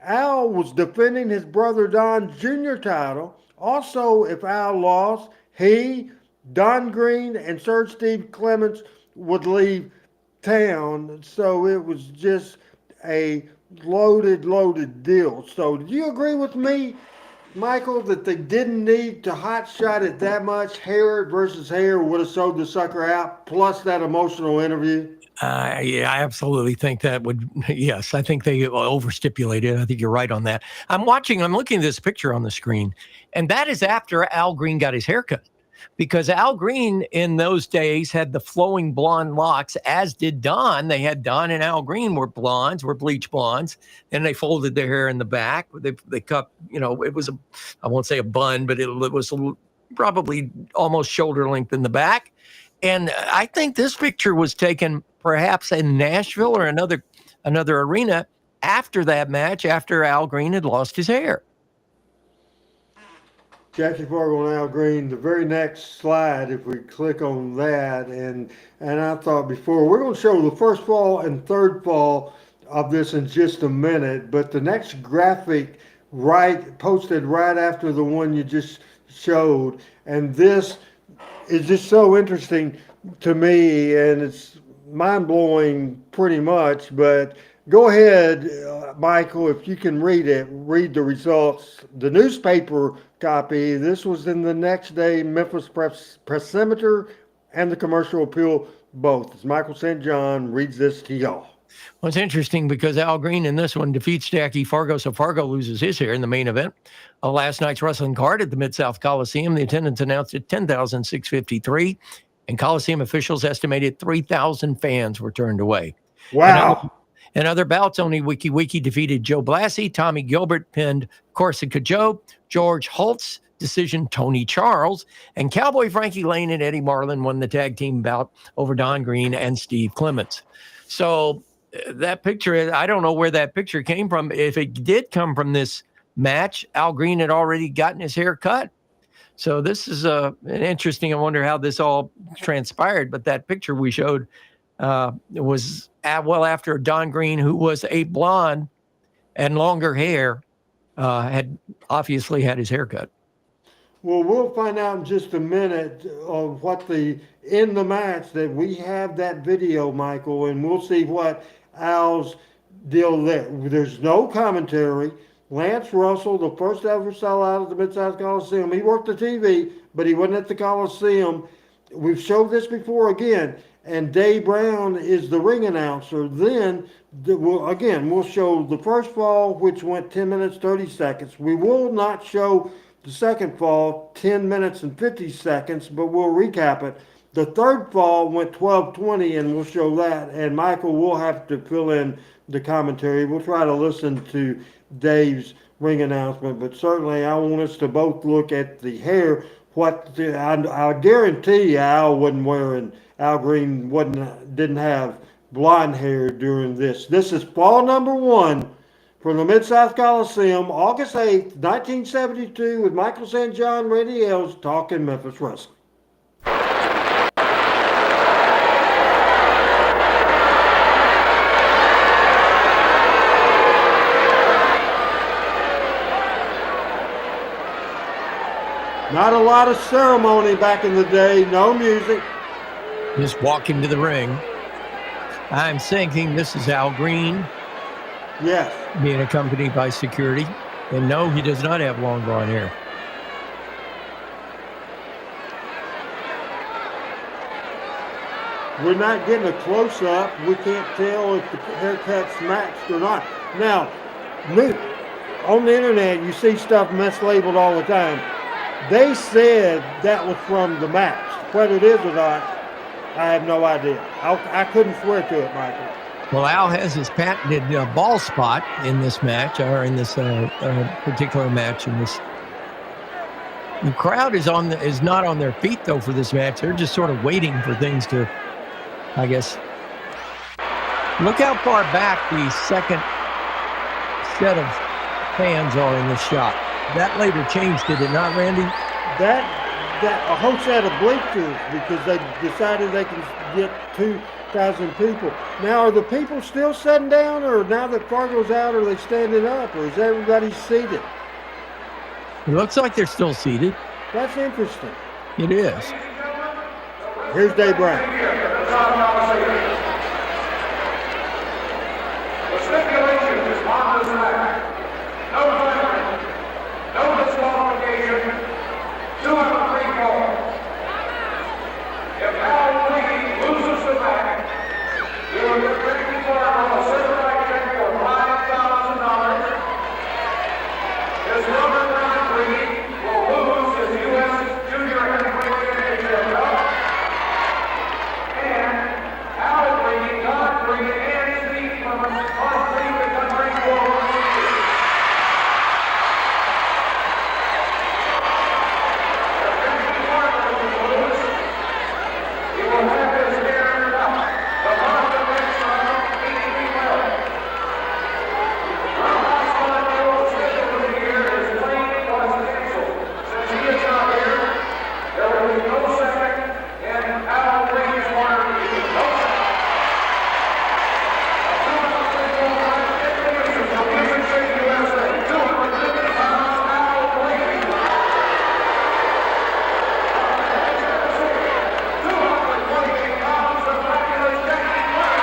Al was defending his brother Don Jr. title. Also, if Al lost, he, Don Greene, and Sir Steve Clements would leave town. So it was just a loaded deal. So do you agree with me, Michael, that they didn't need to hot shot it that much? Hair versus hair would have sold the sucker out, plus that emotional interview. Yeah, I absolutely think that would. Yes, I think they overstipulated. I think you're right on that. I'm looking at this picture on the screen, and that is after Al Greene got his haircut. Because Al Greene in those days had the flowing blonde locks, as did Don. They had Don and Al Greene were bleach blondes, and they folded their hair in the back. They cut, it was I won't say a bun, but it was probably almost shoulder length in the back. And I think this picture was taken perhaps in Nashville or another arena after that match, after Al Greene had lost his hair. Jackie Fargo and Al Greene, the very next slide, if we click on that, and I thought before, we're going to show the first fall and third fall of this in just a minute, but the next graphic posted right after the one you just showed, and this is just so interesting to me, and it's mind-blowing pretty much, but go ahead, Michael, if you can read the results. The newspaper copy, this was in the next day Memphis Press-Simeter and the Commercial Appeal both. As Michael St. John reads this to y'all. Well, it's interesting because Al Greene in this one defeats Jackie Fargo, so Fargo loses his hair in the main event. Last night's wrestling card at the Mid South Coliseum, the attendance announced at 10,653, and Coliseum officials estimated 3,000 fans were turned away. Wow. In other bouts, only Wiki defeated Joe Blassie. Tommy Gilbert pinned Corsica Joe. George Holtz decision Tony Charles. And Cowboy Frankie Lane and Eddie Marlin won the tag team bout over Don Greene and Steve Clements. So that picture, I don't know where that picture came from. If it did come from this match, Al Greene had already gotten his hair cut. So this is an interesting, I wonder how this all transpired. But that picture we showed was after Don Greene, who was a blonde and longer hair, had obviously had his hair cut. Well, we'll find out in just a minute of what in the match that we have that video, Michael, and we'll see what Al's deal there. There's no commentary. Lance Russell, the first ever sellout at the Mid South Coliseum, he worked the TV, but he wasn't at the Coliseum. We've showed this before again. And Dave Brown is the ring announcer. Then, we'll show the first fall, which went 10 minutes, 30 seconds. We will not show the second fall, 10 minutes and 50 seconds, but we'll recap it. The third fall went 12:20, and we'll show that. And Michael will have to fill in the commentary. We'll try to listen to Dave's ring announcement, but certainly I want us to both look at the hair. I guarantee Al Greene didn't have blonde hair during this. This is fall number 1 from the Mid South Coliseum, August 8th, 1972, with Michael St. John, Randy Hales, talking Memphis wrestling. Not a lot of ceremony back in the day, no music. Just walk into the ring. I'm thinking this is Al Greene. Yes. Being accompanied by security. And no, he does not have long blonde hair. We're not getting a close-up. We can't tell if the haircut's matched or not. Now, on the internet, you see stuff mislabeled all the time. They said that was from the match. Whether it is or not, I have no idea. I couldn't swear to it, Michael. Well, Al has his patented ball spot in this match, or in this particular match. The crowd is not on their feet though for this match. They're just sort of waiting for things to, I guess. Look how far back the second set of fans are in this shot. That later changed, did it not, Randy? That a whole set of bleachers, because they decided they can get 2,000 people. Now, are the people still sitting down, or now that Fargo's out, are they standing up, or is everybody seated? It looks like they're still seated. That's interesting. It is. Here's Dave Brown. The stipulation is on this match. No punishment, no disqualification, 2 out of 3 falls. If Al Greene loses the match, he will get Ricky Fargo a certified check for $5,000. His brother John Greene will lose his U.S. Junior Heavyweight Championship belt. And Al Greene, John Greene, and Steve Clemens must leave the country for 1 year. If Ricky Fargo loses, he will have his hair cut. The month of next summer, 18 well. Roundhouse Monaco's schedule of the year is plain coincidental. Since he is not here, there will be no second in Al Greene's corner. No second. A 2-3 match stipulation for Music City, USA. 250 pounds, Al Greene. 228 pounds, the fabulous Jackie Clark.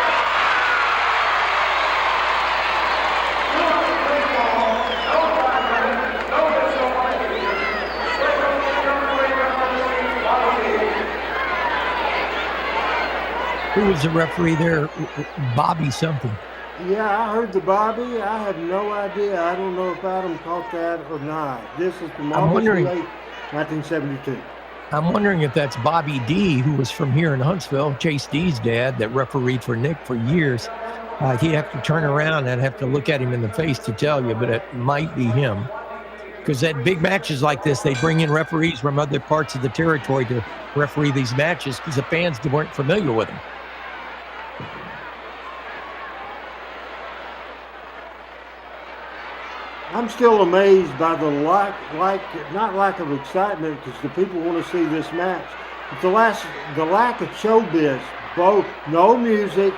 203 falls, no punishment, no disqualification. Special Heavyweight Referee, Bobby. Who was the referee there? Bobby something. Yeah, I heard the Bobby. I have no idea. I don't know if Adam caught that or not. This is from I'm August wondering- 8, 1972. I'm wondering if that's Bobby D, who was from here in Huntsville, Chase D's dad, that refereed for Nick for years. He'd have to turn around and have to look at him in the face to tell you, but it might be him. Because at big matches like this, they bring in referees from other parts of the territory to referee these matches because the fans weren't familiar with them. I'm still amazed by the not lack of excitement, because the people want to see this match. But the lack of showbiz, both no music,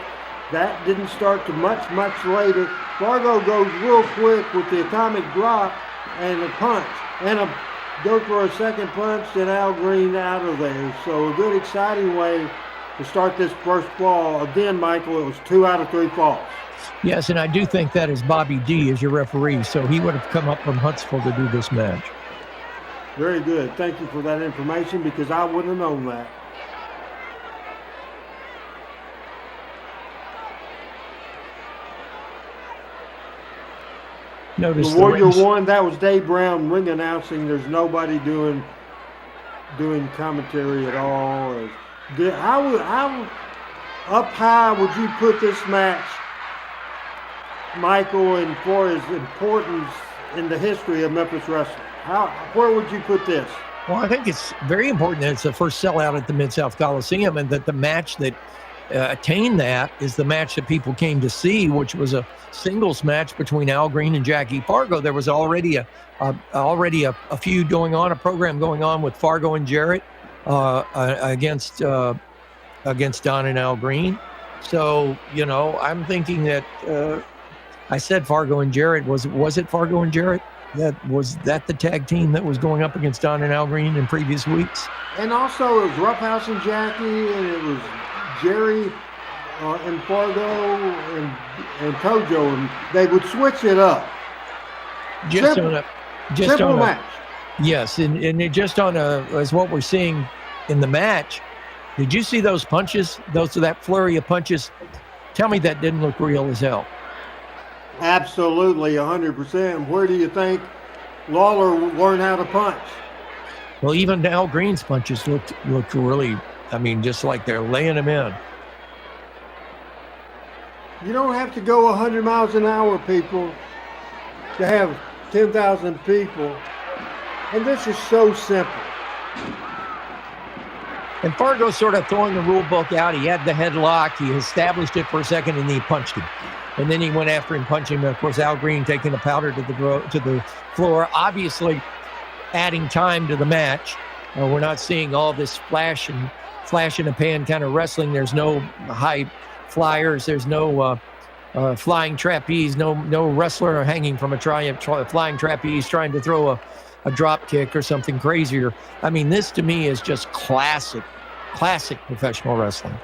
that didn't start to much later. Fargo goes real quick with the atomic drop and a punch, and go for a second punch, and Al Greene out of there. So a good exciting way to start this first fall. Again, Michael, it was 2 out of 3 falls. Yes, and I do think that is Bobby D as your referee, so he would have come up from Huntsville to do this match. Very good. Thank you for that information, because I wouldn't have known that. Notice The Warrior rings. One, that was Dave Brown ring announcing. There's nobody doing commentary at all. How up high would you put this match, Michael, and for its importance in the history of Memphis wrestling? Where would you put this? Well, I think it's very important that it's the first sellout at the Mid South Coliseum, and that the match that attained that is the match that people came to see, which was a singles match between Al Greene and Jackie Fargo. There was already a feud going on, a program going on with Fargo and Jarrett against Don and Al Greene. So, I'm thinking that I said Fargo and Jarrett. Was it Fargo and Jarrett? Was that the tag team that was going up against Don and Al Greene in previous weeks? And also it was Roughhouse and Jackie, and it was Jerry and Fargo and Kojo, and they would switch it up. Simple match. Yes, and it just as what we're seeing in the match. Did you see those punches? That flurry of punches? Tell me that didn't look real as hell. Absolutely, 100%. Where do you think Lawler learned how to punch? Well, even Al Greene's punches looked really, I mean, just like they're laying him in. You don't have to go 100 miles an hour, people, to have 10,000 people. And this is so simple. And Fargo's sort of throwing the rule book out. He had the headlock. He established it for a second, and then he punched him. And then he went after him, punching him. Of course, Al Greene taking the powder to the floor, obviously adding time to the match. We're not seeing all this flash in a pan kind of wrestling. There's no high flyers. There's no flying trapeze. No wrestler hanging from a flying trapeze trying to throw a drop kick or something crazier. I mean, this to me is just classic professional wrestling.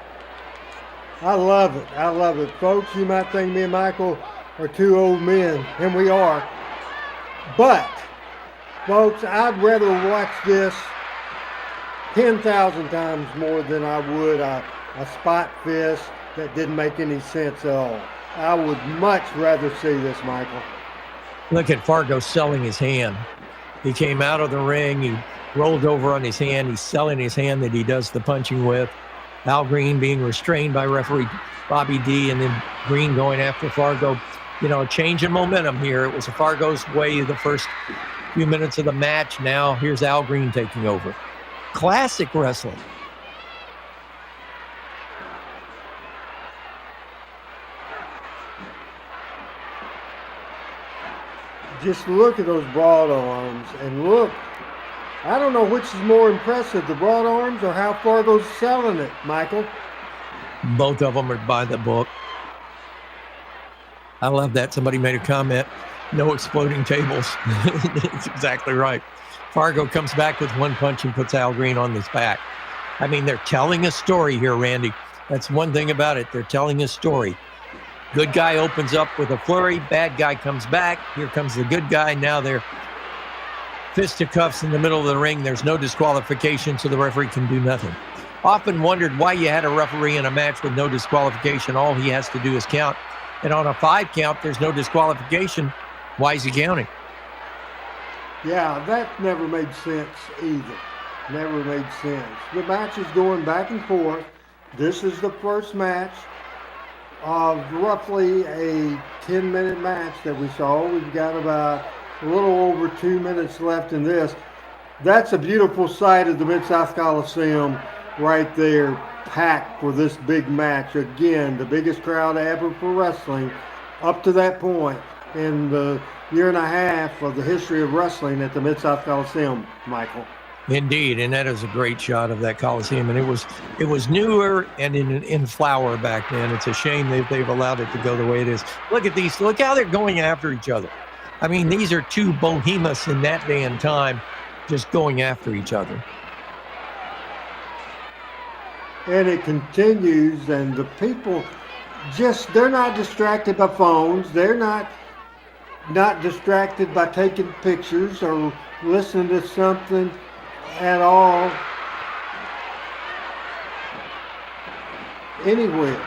I love it. I love it. Folks, you might think me and Michael are two old men, and we are. But, folks, I'd rather watch this 10,000 times more than I would a spot fist that didn't make any sense at all. I would much rather see this, Michael. Look at Fargo selling his hand. He came out of the ring. He rolled over on his hand. He's selling his hand that he does the punching with. Al Greene being restrained by referee Bobby D, and then Greene going after Fargo. You know, a change in momentum here. It was Fargo's way the first few minutes of the match. Now here's Al Greene taking over. Classic wrestling. Just look at those broad arms, and look, I don't know which is more impressive, the broad arms or how Fargo's selling it, Michael. Both of them are by the book. I love that. Somebody made a comment, no exploding tables. That's exactly right. Fargo comes back with one punch and puts Al Greene on his back. I mean, they're telling a story here, Randy. That's one thing about it. They're telling a story. Good guy opens up with a flurry. Bad guy comes back. Here comes the good guy. Now they're fisticuffs in the middle of the ring. There's no disqualification, so the referee can do nothing. Often wondered why you had a referee in a match with no disqualification. All he has to do is count. And on a 5 count, there's no disqualification. Why is he counting? Yeah, that never made sense either. Never made sense. The match is going back and forth. This is the first match of roughly a 10-minute match that we saw. We've got about a little over 2 minutes left in this. That's a beautiful sight of the Mid South Coliseum right there, packed for this big match. Again, the biggest crowd ever for wrestling up to that point in the year and a half of the history of wrestling at the Mid South Coliseum, Michael. Indeed, and that is a great shot of that Coliseum, and it was newer and in flower back then. It's a shame they've allowed it to go the way it is. Look at these. Look how they're going after each other. I mean, these are two behemoths in that day and time just going after each other. And it continues, and the people they're not distracted by phones. They're not distracted by taking pictures or listening to something at all, anywhere.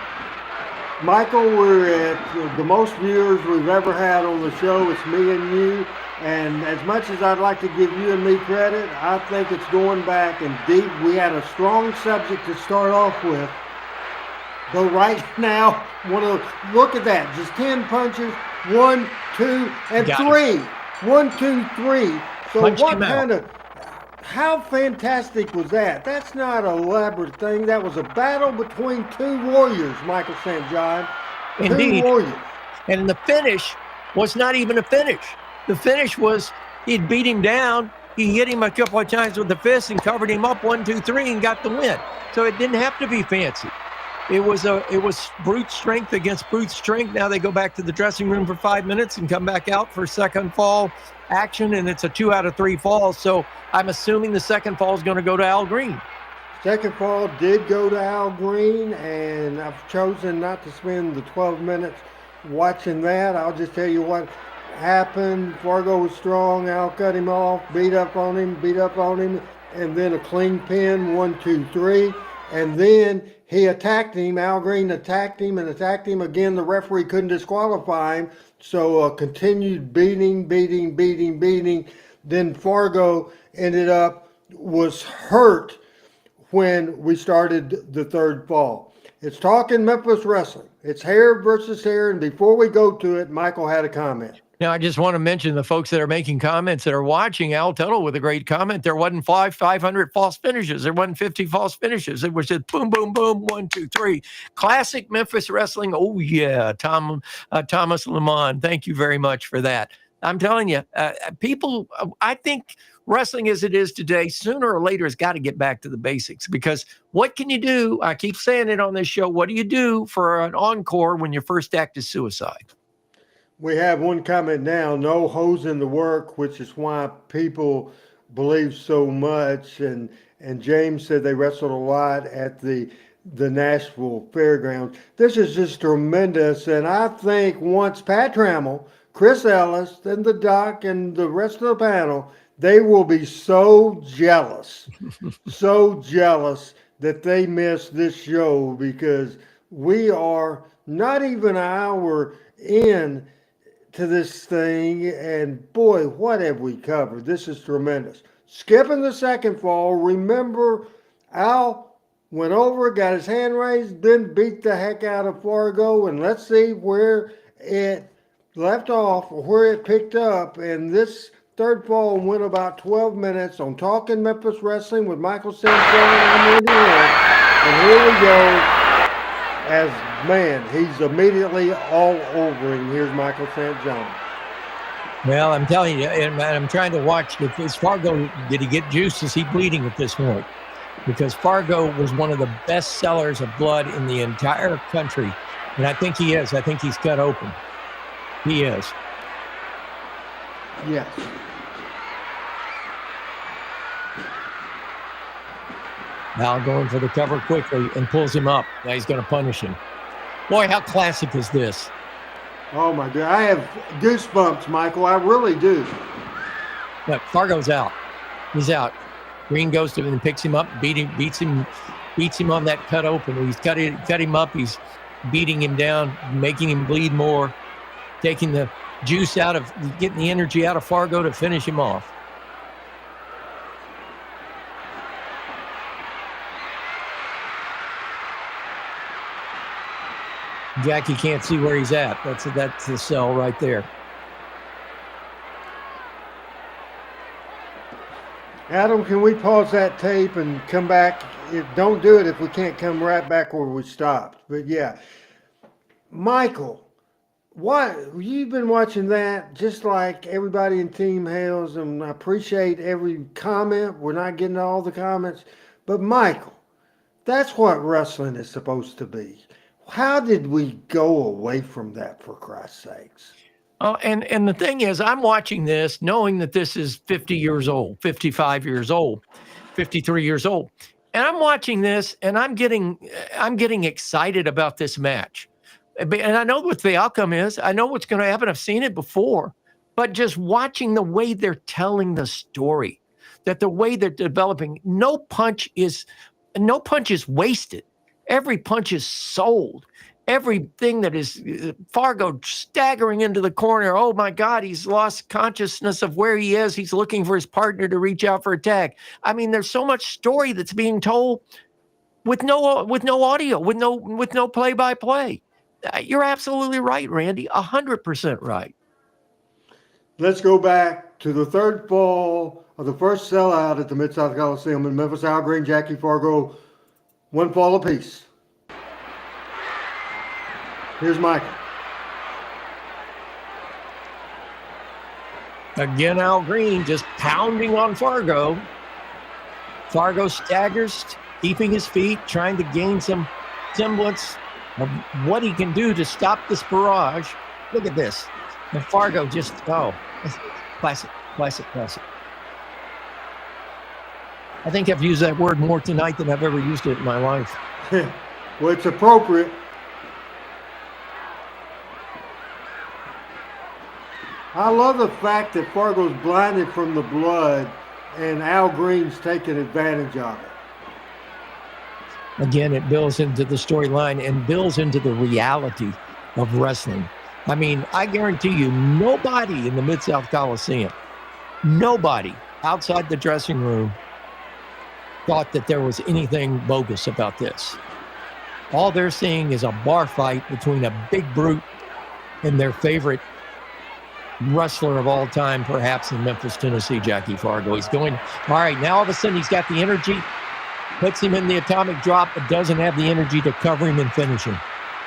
Michael, we're at the most viewers we've ever had on the show. It's me and you, and as much as I'd like to give you and me credit, I think it's going back and deep. We had a strong subject to start off with, but right now, look at that, just 10 punches, 1, 2, and 3. 1, 2, 3. So Punched what him out. kind of How fantastic was that? That's not an elaborate thing. That was a battle between two warriors, Michael St. John. Indeed. Two warriors. And the finish was not even a finish. The finish was he'd beat him down. He hit him a couple of times with the fist and covered him up 1, 2, 3 and got the win. So it didn't have to be fancy. It was brute strength against brute strength. Now they go back to the dressing room for 5 minutes and come back out for second fall action, and it's a 2 out of 3 falls. So I'm assuming the second fall is going to go to Al Greene. Second fall did go to Al Greene, and I've chosen not to spend the 12 minutes watching that. I'll just tell you what happened. Fargo was strong. Al cut him off, beat up on him, and then a clean pin, 1, 2, 3. And then he attacked him. Al Greene attacked him and attacked him again. The referee couldn't disqualify him. So continued beating. Then Fargo was hurt when we started the third fall. It's Talking Memphis Wrestling. It's hair versus hair. And before we go to it, Michael had a comment. Now, I just want to mention the folks that are making comments that are watching. Al Tuttle with a great comment. There wasn't 500 false finishes. There wasn't 50 false finishes. It was just boom, boom, boom, 1, 2, 3. Classic Memphis wrestling. Oh, yeah. Thomas Lemon, thank you very much for that. I'm telling you, people, I think wrestling as it is today, sooner or later, has got to get back to the basics, because what can you do? I keep saying it on this show. What do you do for an encore when your first act is suicide? We have one comment now, no hose in the work, which is why people believe so much. And James said they wrestled a lot at the Nashville Fairgrounds. This is just tremendous. And I think once Pat Trammell, Chris Ellis, and the Doc and the rest of the panel, they will be so jealous, that they missed this show, because we are not even an hour in to this thing, and boy, what have we covered. This is tremendous. Skipping the second fall, remember Al went over, got his hand raised, then beat the heck out of Fargo, and let's see where it left off or where it picked up. And this third fall went about 12 minutes on Talking Memphis Wrestling with Michael St. John. I'm Randy Hill, and here we go. As man, he's immediately all over him. Here's Michael St. John. Well, I'm telling you, and I'm trying to watch. Is Fargo, did he get juice? Is he bleeding at this point? Because Fargo was one of the best sellers of blood in the entire country. And I think he is. I think he's cut open. He is. Yes. Al going for the cover quickly and pulls him up. Now he's going to punish him. Boy, how classic is this? Oh, my God. I have goosebumps, Michael. I really do. Look, Fargo's out. He's out. Greene goes to him and picks him up, beats him on that cut open. He's cut him up. He's beating him down, making him bleed more, taking the juice out of, getting the energy out of Fargo to finish him off. Jackie can't see where he's at. That's the cell right there. Adam, can we pause that tape and come back? Don't do it if we can't come right back where we stopped. But yeah, Michael, what you've been watching that just like everybody in Team Hales, and I appreciate every comment. We're not getting to all the comments, but Michael, that's what wrestling is supposed to be. How did we go away from that, for Christ's sakes? Oh, and the thing is, I'm watching this knowing that this is 50 years old, 55 years old, 53 years old. And I'm watching this and I'm getting excited about this match. And I know what the outcome is. I know what's going to happen. I've seen it before. But just watching the way they're telling the story, that the way they're developing, no punch is wasted. Every punch is sold. Everything that is Fargo staggering into the corner. Oh my God, he's lost consciousness of where he is. He's looking for his partner to reach out for a tag. I mean, there's so much story that's being told with no audio, with no play-by-play. You're absolutely right, Randy. 100% right. Let's go back to the third fall of the first sellout at the Mid South Coliseum in Memphis. Al Greene, Jackie Fargo, one fall apiece. Here's Michael. Again, Al Greene just pounding on Fargo. Fargo staggers, keeping his feet, trying to gain some semblance of what he can do to stop this barrage. Look at this. And Fargo just, classic. I think I've used that word more tonight than I've ever used it in my life. Well, it's appropriate. I love the fact that Fargo's blinded from the blood and Al Greene's taking advantage of it. Again, it builds into the storyline and builds into the reality of wrestling. I mean, I guarantee you, nobody in the Mid South Coliseum, nobody outside the dressing room thought that there was anything bogus about this. All they're seeing is a bar fight between a big brute and their favorite wrestler of all time, perhaps in Memphis, Tennessee, Jackie Fargo. He's going, all right, now all of a sudden he's got the energy, puts him in the atomic drop, but doesn't have the energy to cover him and finish him.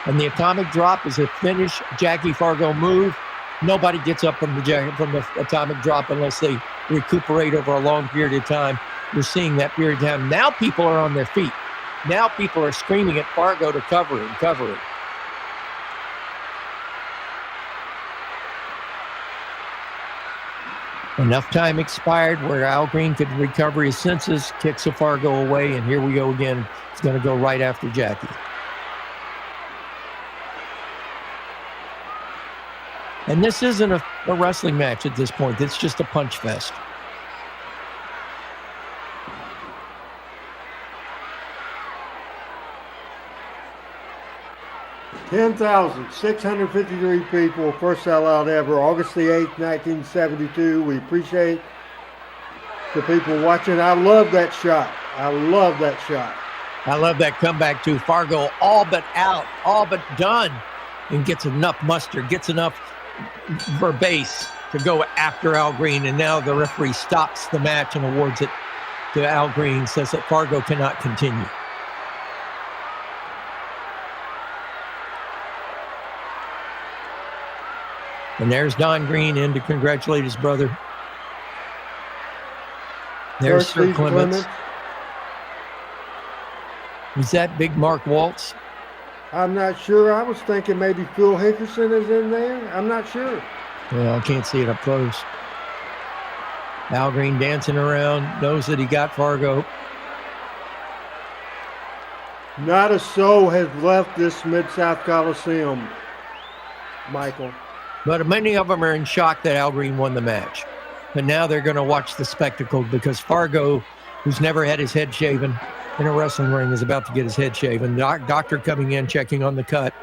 And the atomic drop is a finish Jackie Fargo move. Nobody gets up from the atomic drop unless they recuperate over a long period of time. You're seeing that period of time. Now people are on their feet. Now people are screaming at Fargo to cover him, cover him. Enough time expired where Al Greene could recover his senses, kicks a Fargo away, and here we go again. It's going to go right after Jackie. And this isn't a wrestling match at this point. It's just a punch fest. $10,653 people, first sellout ever, August the 8th, 1972. We appreciate the people watching. I love that shot. I love that shot. I love that comeback too. Fargo all but out, all but done, and gets enough muster, gets enough base to go after Al Greene. And now the referee stops the match and awards it to Al Greene, says that Fargo cannot continue. And there's Don Greene in to congratulate his brother. There's Sir Clements. Is that Big Mark Waltz? I'm not sure. I was thinking maybe Phil Hickerson is in there. I'm not sure. Yeah, I can't see it up close. Al Greene dancing around, knows that he got Fargo. Not a soul has left this Mid South Coliseum, Michael. But many of them are in shock that Al Greene won the match. But now they're going to watch the spectacle because Fargo, who's never had his head shaven in a wrestling ring, is about to get his head shaven. Doctor coming in, checking on the cut.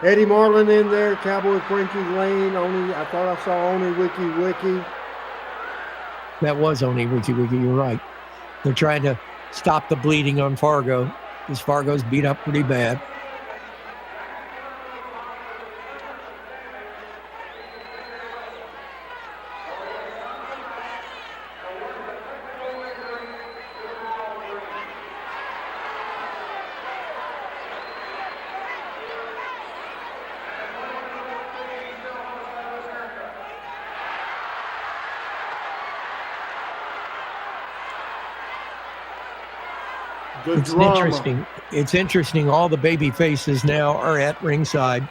Eddie Marlin in there, Cowboy Frankie Lane. I thought I saw only Wiki. That was only Wiki. You're right. They're trying to stop the bleeding on Fargo because Fargo's beat up pretty bad. It's interesting. It's interesting. All the baby faces now are at ringside.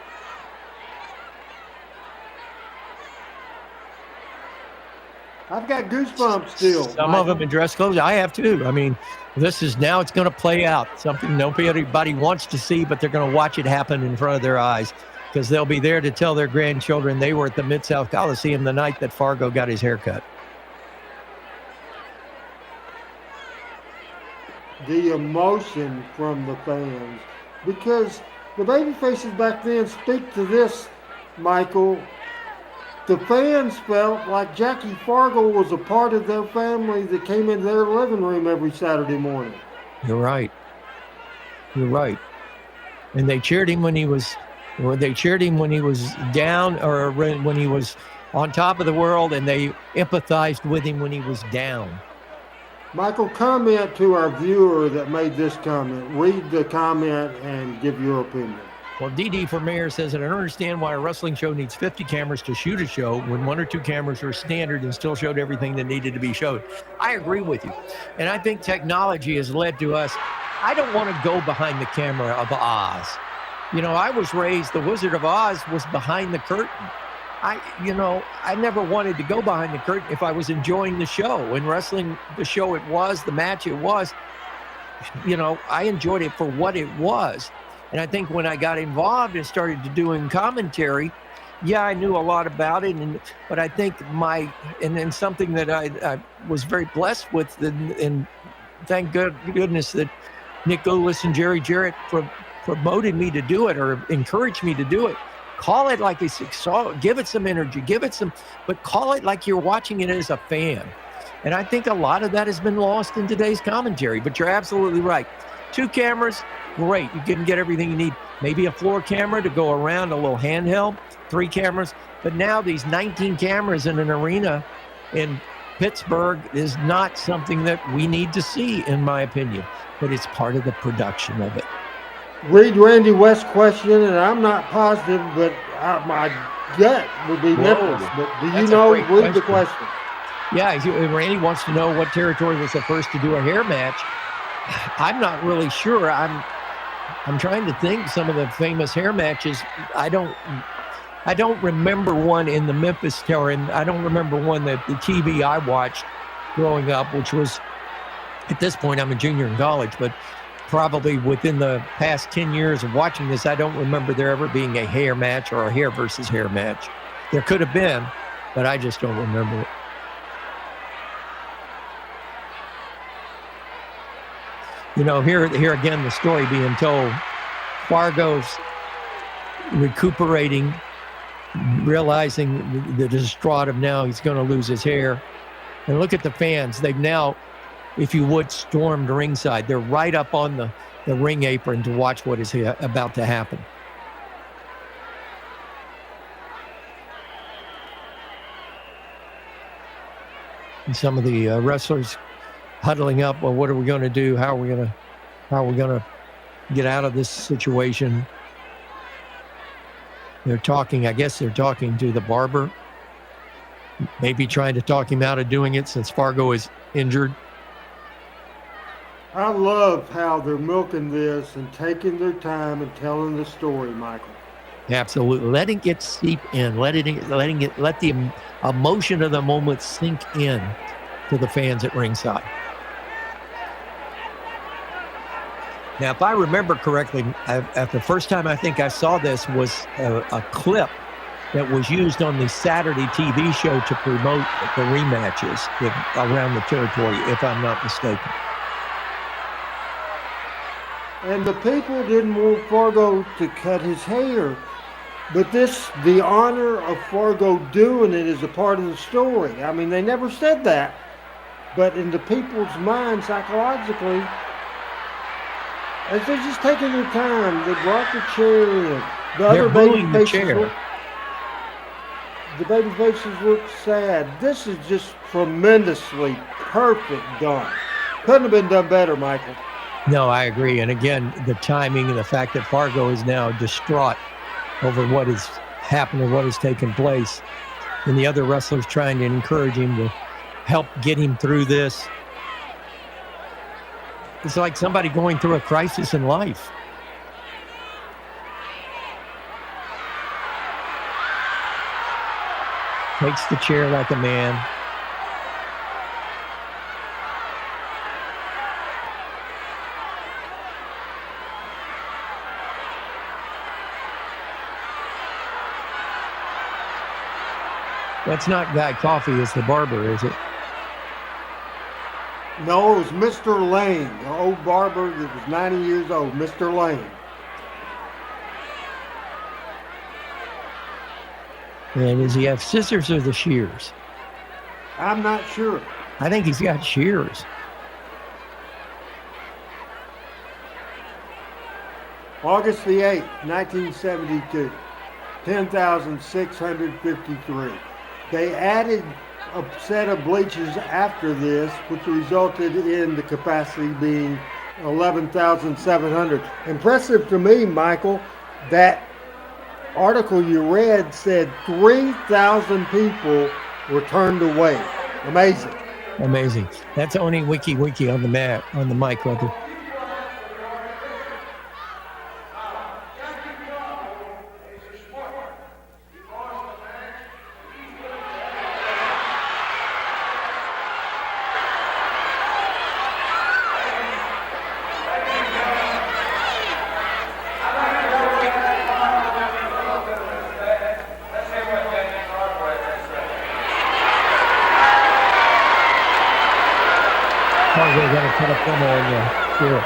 I've got goosebumps still. Some of them in dress clothes. I have too. I mean, this is now it's going to play out. Something nobody wants to see, but they're going to watch it happen in front of their eyes because they'll be there to tell their grandchildren they were at the Mid South Coliseum the night that Fargo got his haircut. The emotion from the fans, because the baby faces back then speak to this, Michael. The fans felt like Jackie Fargo was a part of their family that came into their living room every Saturday morning. You're right. And they cheered him when he was down or when he was on top of the world, and they empathized with him when he was down. Michael, comment to our viewer that made this comment. Read the comment and give your opinion. Well, DD for Mayor says, I don't understand why a wrestling show needs 50 cameras to shoot a show when 1 or 2 cameras are standard and still showed everything that needed to be showed. I agree with you. And I think technology has led to us. I don't want to go behind the camera of Oz. You know, I was raised, the Wizard of Oz was behind the curtain. I never wanted to go behind the curtain if I was enjoying the show. And wrestling, the show it was, the match it was, I enjoyed it for what it was. And I think when I got involved and started doing commentary, I knew a lot about it. But I think and something that I was very blessed with, and thank goodness that Nick Gulas and Jerry Jarrett promoted me to do it or encouraged me to do it. Call it like it's give it some energy, but call it like you're watching it as a fan. And I think a lot of that has been lost in today's commentary, but you're absolutely right. 2 cameras, great. You can get everything you need. Maybe a floor camera to go around, a little handheld, 3 cameras. But now these 19 cameras in an arena in Pittsburgh is not something that we need to see, in my opinion, but it's part of the production of it. Read Randy West's question, and I'm not positive, but my gut would be Memphis. But do you know? Read the question. Yeah, Randy wants to know what territory was the first to do a hair match. I'm not really sure. I'm trying to think some of the famous hair matches. I don't remember one in the Memphis tower, and I don't remember one that the TV I watched growing up, which was, at this point, I'm a junior in college, but probably within the past 10 years of watching this, I don't remember there ever being a hair match or a hair versus hair match. There could have been, but I just don't remember it. You know, here again, the story being told. Fargo's recuperating, realizing the distraught of now he's going to lose his hair. And look at the fans. They've now, if you would, stormed ringside. They're right up on the ring apron to watch what is about to happen. And some of the wrestlers huddling up. Well, what are we going to do? How are we going to get out of this situation? They're talking. I guess they're talking to the barber. Maybe trying to talk him out of doing it since Fargo is injured. I love how they're milking this and taking their time and telling the story, Michael. Absolutely. Letting it seep in. Let the emotion of the moment sink in to the fans at ringside. Now, if I remember correctly, the first time I think I saw this was a clip that was used on the Saturday TV show to promote the rematches around the territory, if I'm not mistaken. And the people didn't want Fargo to cut his hair, but the honor of Fargo doing it is a part of the story. I mean, they never said that, but in the people's mind, psychologically, as they're just taking their time, they brought the chair in. They're booing the chair. The baby faces look sad. This is just tremendously perfect done. Couldn't have been done better, Michael. No, I agree. And again, the timing and the fact that Fargo is now distraught over what is happening, what has taken place, and the other wrestlers trying to encourage him to help get him through this. It's like somebody going through a crisis in life. Takes the chair like a man. That's not Guy Coffey, it's the barber, is it? No, it was Mr. Lane, the old barber that was 90 years old, Mr. Lane. And does he have scissors or the shears? I'm not sure. I think he's got shears. August the 8th, 1972, 10,653. They added a set of bleachers after this, which resulted in the capacity being 11,700. Impressive to me, Michael, that article you read said 3,000 people were turned away. Amazing. Amazing. That's owning wiki on the mic right there. We're going to put a promo on you. Sure.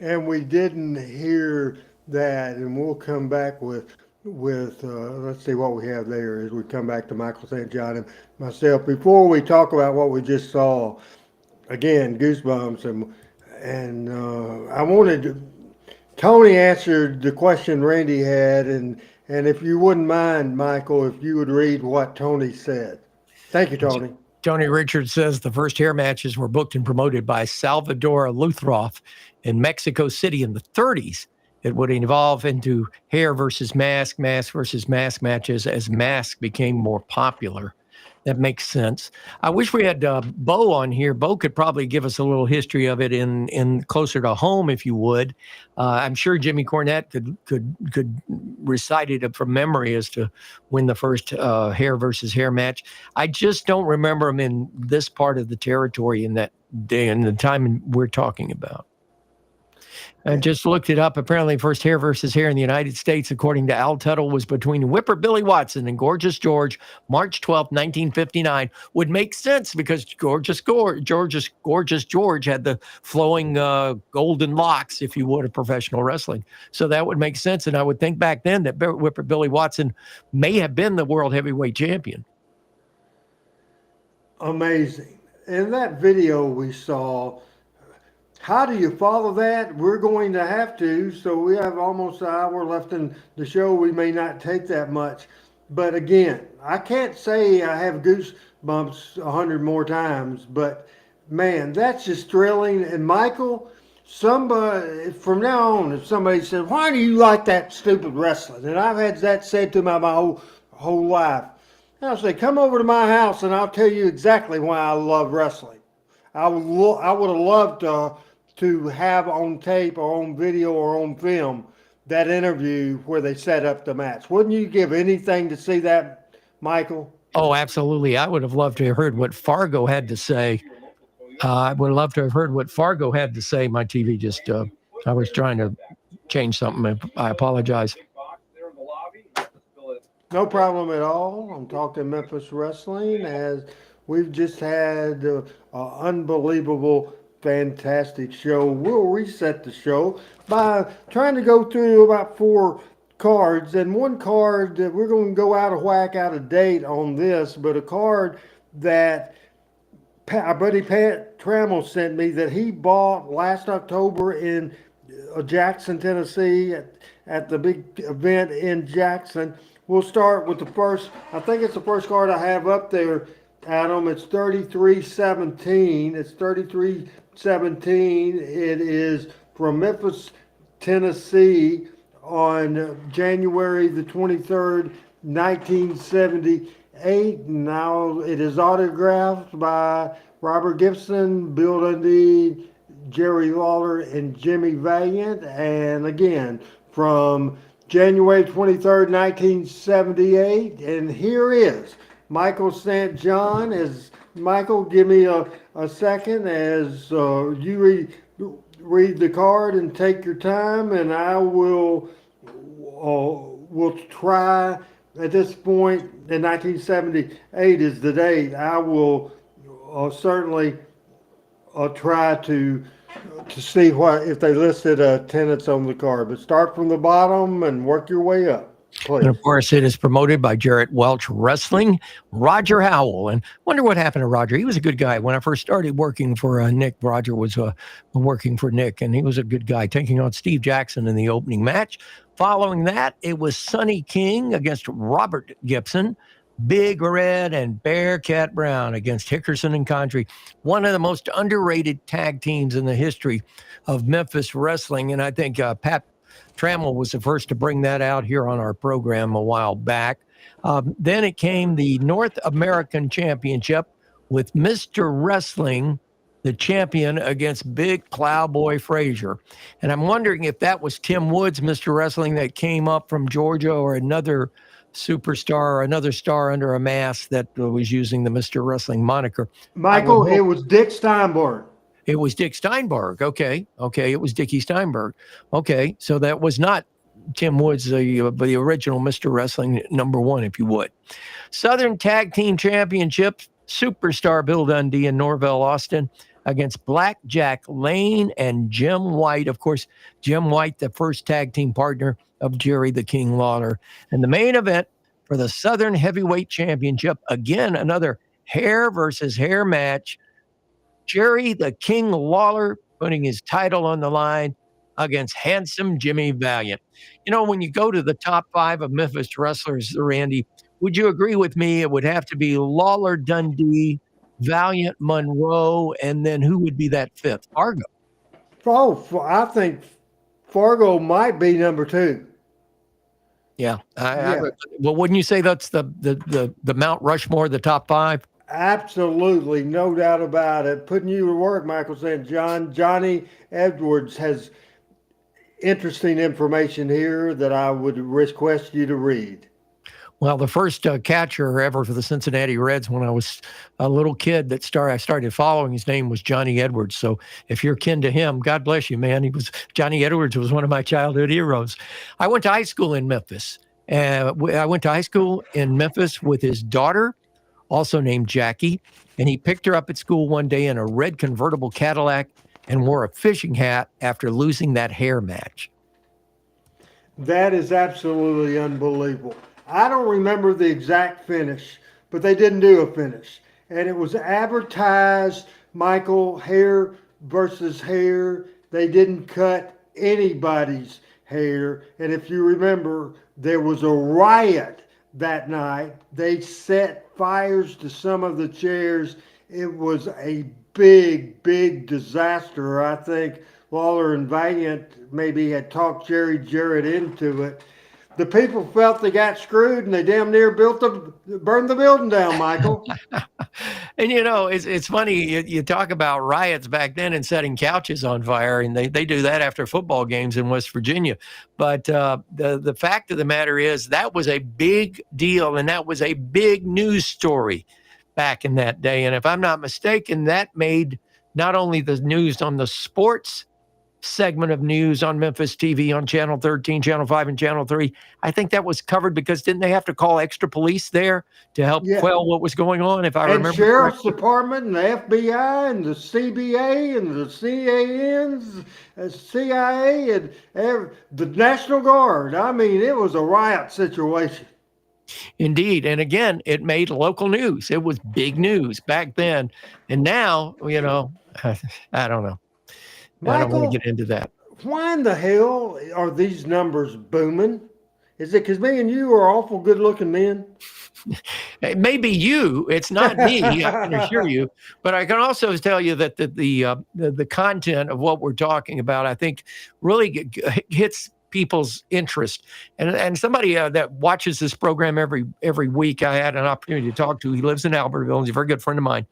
And we didn't hear that, and we'll come back with let's see what we have there as we come back to Michael St. John and myself. Before we talk about what we just saw, again, goosebumps, and I wanted to, Tony answered the question Randy had, and if you wouldn't mind, Michael, if you would read what Tony said. Thank you, Tony. Tony Richards says the first hair matches were booked and promoted by Salvador Luthroff in Mexico City in the 30s. It would evolve into hair versus mask, mask versus mask matches as mask became more popular. That makes sense. I wish we had Bo on here. Bo could probably give us a little history of it in closer to home, if you would. I'm sure Jimmy Cornette could recite it from memory as to when the first hair versus hair match. I just don't remember him in this part of the territory in that day and the time we're talking about. I just looked it up. Apparently, first hair versus hair in the United States, according to Al Tuttle, was between Whipper Billy Watson and Gorgeous George, March 12, 1959. Would make sense because Gorgeous George had the flowing golden locks, if you would, of professional wrestling. So that would make sense. And I would think back then that Whipper Billy Watson may have been the world heavyweight champion. Amazing. In that video we saw, how do you follow that? We're going to have to. So we have almost an hour left in the show. We may not take that much. But again, I can't say I have goosebumps 100 more times. But man, that's just thrilling. And Michael, somebody from now on, if somebody says, "Why do you like that stupid wrestling?" And I've had that said to me my whole life. And I'll say, "Come over to my house and I'll tell you exactly why I love wrestling." I would have loved to have on tape or on video or on film that interview where they set up the match. Wouldn't you give anything to see that, Michael? Oh, absolutely. I would have loved to have heard what Fargo had to say. I would love to have heard what Fargo had to say. My TV just, I was trying to change something. I apologize. No problem at all. I'm talking Memphis wrestling as we've just had an unbelievable, fantastic show. We'll reset the show by trying to go through about 4 cards. And one card that we're going to go out of whack, out of date on this, but a card that our buddy Pat Trammell sent me that he bought last October in Jackson, Tennessee at the big event in Jackson. We'll start with the first, I think it's the first card I have up there, Adam. It's 3317. It's 3317. It is from Memphis, Tennessee on January the 23rd, 1978. Now it is autographed by Robert Gibson, Bill Dundee, Jerry Lawler, and Jimmy Valiant. And again, from January 23rd, 1978. And here is Michael St. John. As Michael, give me a second as you read the card and take your time, and I will try. At this point, in 1978 is the date. I will certainly try to see what if they listed attendance on the card. But start from the bottom and work your way up, please. And of course, it is promoted by Jarrett Welch Wrestling, Roger Howell. And wonder what happened to Roger. He was a good guy. When I first started working for Nick, Roger was working for Nick, and he was a good guy, taking on Steve Jackson in the opening match. Following that, it was Sonny King against Robert Gibson, Big Red and Bearcat Brown against Hickerson and Condrey. One of the most underrated tag teams in the history of Memphis wrestling. And I think Pat Trammell was the first to bring that out here on our program a while back. Then it came the North American Championship with Mr. Wrestling, the champion, against Big Plowboy Frazier. And I'm wondering if that was Tim Woods, Mr. Wrestling, that came up from Georgia, or another superstar or another star under a mask that was using the Mr. Wrestling moniker. Michael, it was Dick Steinberg. It was Dick Steinberg. Okay. It was Dickie Steinberg. Okay. So that was not Tim Woods, the original Mr. Wrestling #1, if you would. Southern Tag Team Championship, superstar Bill Dundee and Norvell Austin against Blackjack Lane and Jim White. Of course, Jim White, the first tag team partner of Jerry the King Lawler. And the main event for the Southern Heavyweight Championship, again, another hair versus hair match. Jerry the King Lawler putting his title on the line against handsome Jimmy Valiant. You know, when you go to the top 5 of Memphis wrestlers, Randy, would you agree with me? It would have to be Lawler, Dundee, Valiant, Monroe, and then who would be that fifth? Fargo. Oh, I think Fargo might be number 2. Yeah. Well, wouldn't you say that's the Mount Rushmore, the top 5? Absolutely, no doubt about it. Putting you to work, Michael, saying Johnny Edwards has interesting information here that I would request you to read. Well, the first catcher ever for the Cincinnati Reds when I was a little kid I started following, his name was Johnny Edwards. So if you're kin to him, God bless you, man. Johnny Edwards was one of my childhood heroes. I went to high school in Memphis. I went to high school in Memphis with his daughter, also named Jackie, and he picked her up at school one day in a red convertible Cadillac and wore a fishing hat after losing that hair match. That is absolutely unbelievable. I don't remember the exact finish, but they didn't do a finish. And it was advertised, Michael, hair versus hair. They didn't cut anybody's hair. And if you remember, there was a riot that night. They set fires to some of the chairs. It was a big, big disaster. I think Lawler and Valiant maybe had talked Jerry Jarrett into it. The people felt they got screwed, and they damn near burned the building down, Michael. And you know, it's funny. You talk about riots back then and setting couches on fire, and they do that after football games in West Virginia. But the fact of the matter is that was a big deal, and that was a big news story back in that day. And if I'm not mistaken, that made not only the news on the sports segment of news on Memphis TV on Channel 13, Channel 5, and Channel 3. I think that was covered because didn't they have to call extra police there to help quell what was going on, if I remember correctly? Sheriff's Department and the FBI and the CBA and the CANs, CIA and the National Guard. I mean, it was a riot situation. Indeed. And again, it made local news. It was big news back then. And now, you know, I don't know. Michael, I don't want to get into that. Why in the hell are these numbers booming? Is it because me and you are awful good-looking men? It may be you. It's not me, I can assure you. But I can also tell you that the content of what we're talking about, I think, really hits people's interest. And somebody that watches this program every week, I had an opportunity to talk to. He lives in Albertville. He's a very good friend of mine.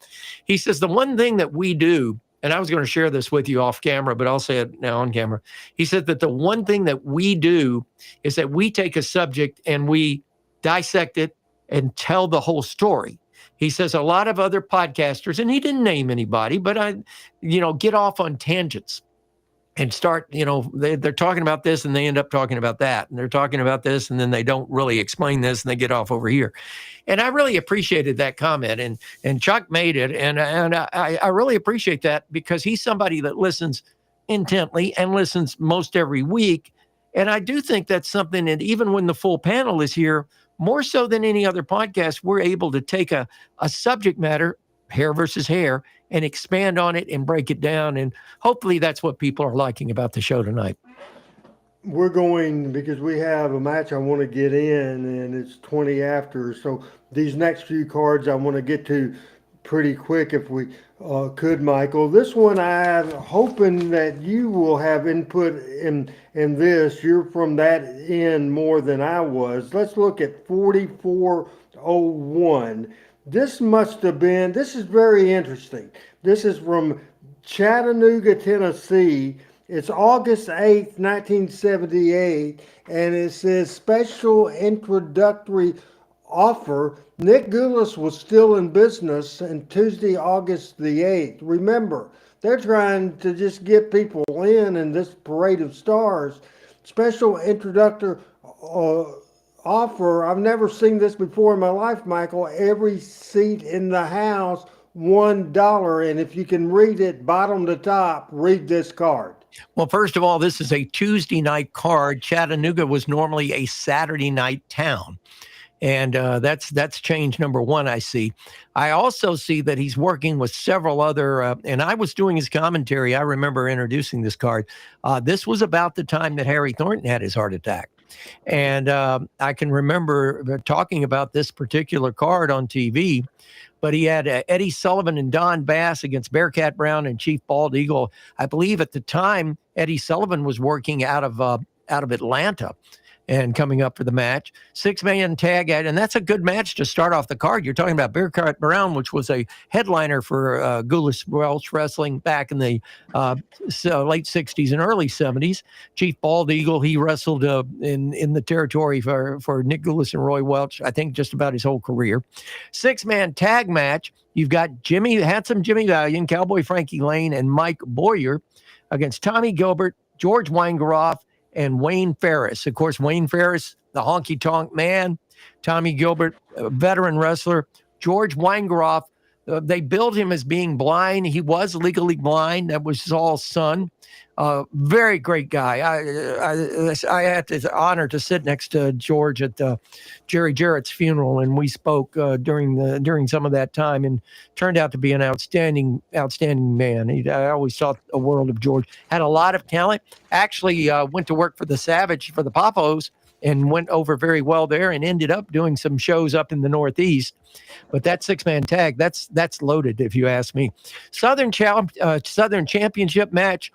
He says the one thing that we do, and I was going to share this with you off camera, but I'll say it now on camera. He said that the one thing that we do is that we take a subject and we dissect it and tell the whole story. He says a lot of other podcasters, and he didn't name anybody, but get off on tangents and start, they're talking about this and they end up talking about that. And they're talking about this and then they don't really explain this and they get off over here. And I really appreciated that comment. And Chuck made it. And I really appreciate that because he's somebody that listens intently and listens most every week. And I do think that's something that even when the full panel is here, more so than any other podcast, we're able to take a subject matter, hair versus hair, and expand on it and break it down. And hopefully that's what people are liking about the show tonight. We're going, because we have a match I want to get in, and it's 20 after. So these next few cards I want to get to pretty quick if we could, Michael. This one I'm hoping that you will have input in this. You're from that end more than I was. Let's look at 4401. This is very interesting. This is from Chattanooga, Tennessee. It's August 8th, 1978, and it says special introductory offer. Nick Goulas was still in business on Tuesday, August the 8th. Remember, they're trying to just get people in this parade of stars. Special introductory offer. I've never seen this before in my life, Michael. Every seat in the house $1. And if you can read it bottom to top, read this card. Well, first of all, this is a Tuesday night card. Chattanooga was normally a Saturday night town. And that's change number one, I see. I also see that he's working with several other, and I was doing his commentary. I remember introducing this card. This was about the time that Harry Thornton had his heart attack. And I can remember talking about this particular card on TV, but he had Eddie Sullivan and Don Bass against Bearcat Brown and Chief Bald Eagle. I believe at the time, Eddie Sullivan was working out of Atlanta and coming up for the match. 6-man tag, and that's a good match to start off the card. You're talking about Bearcat Brown, which was a headliner for Gulas Welch Wrestling back in the late 60s and early 70s. Chief Bald Eagle, he wrestled in the territory for Nick Gulas and Roy Welch, I think just about his whole career. 6-man tag match, you've got handsome Jimmy Valiant, Cowboy Frankie Lane, and Mike Boyer against Tommy Gilbert, George Weingeroff, and Wayne Ferris. Of course, Wayne Ferris, the honky-tonk man. Tommy Gilbert, a veteran wrestler. George Weingeroff, they billed him as being blind. He was legally blind. That was Saul's son. Very great guy. I had the honor to sit next to George at Jerry Jarrett's funeral, and we spoke during some of that time, and turned out to be an outstanding man. I always thought a world of George. Had a lot of talent. Actually, went to work for the Savage for the Papos, and went over very well there, and ended up doing some shows up in the Northeast. But that 6-man tag, that's loaded, if you ask me. Southern Championship match.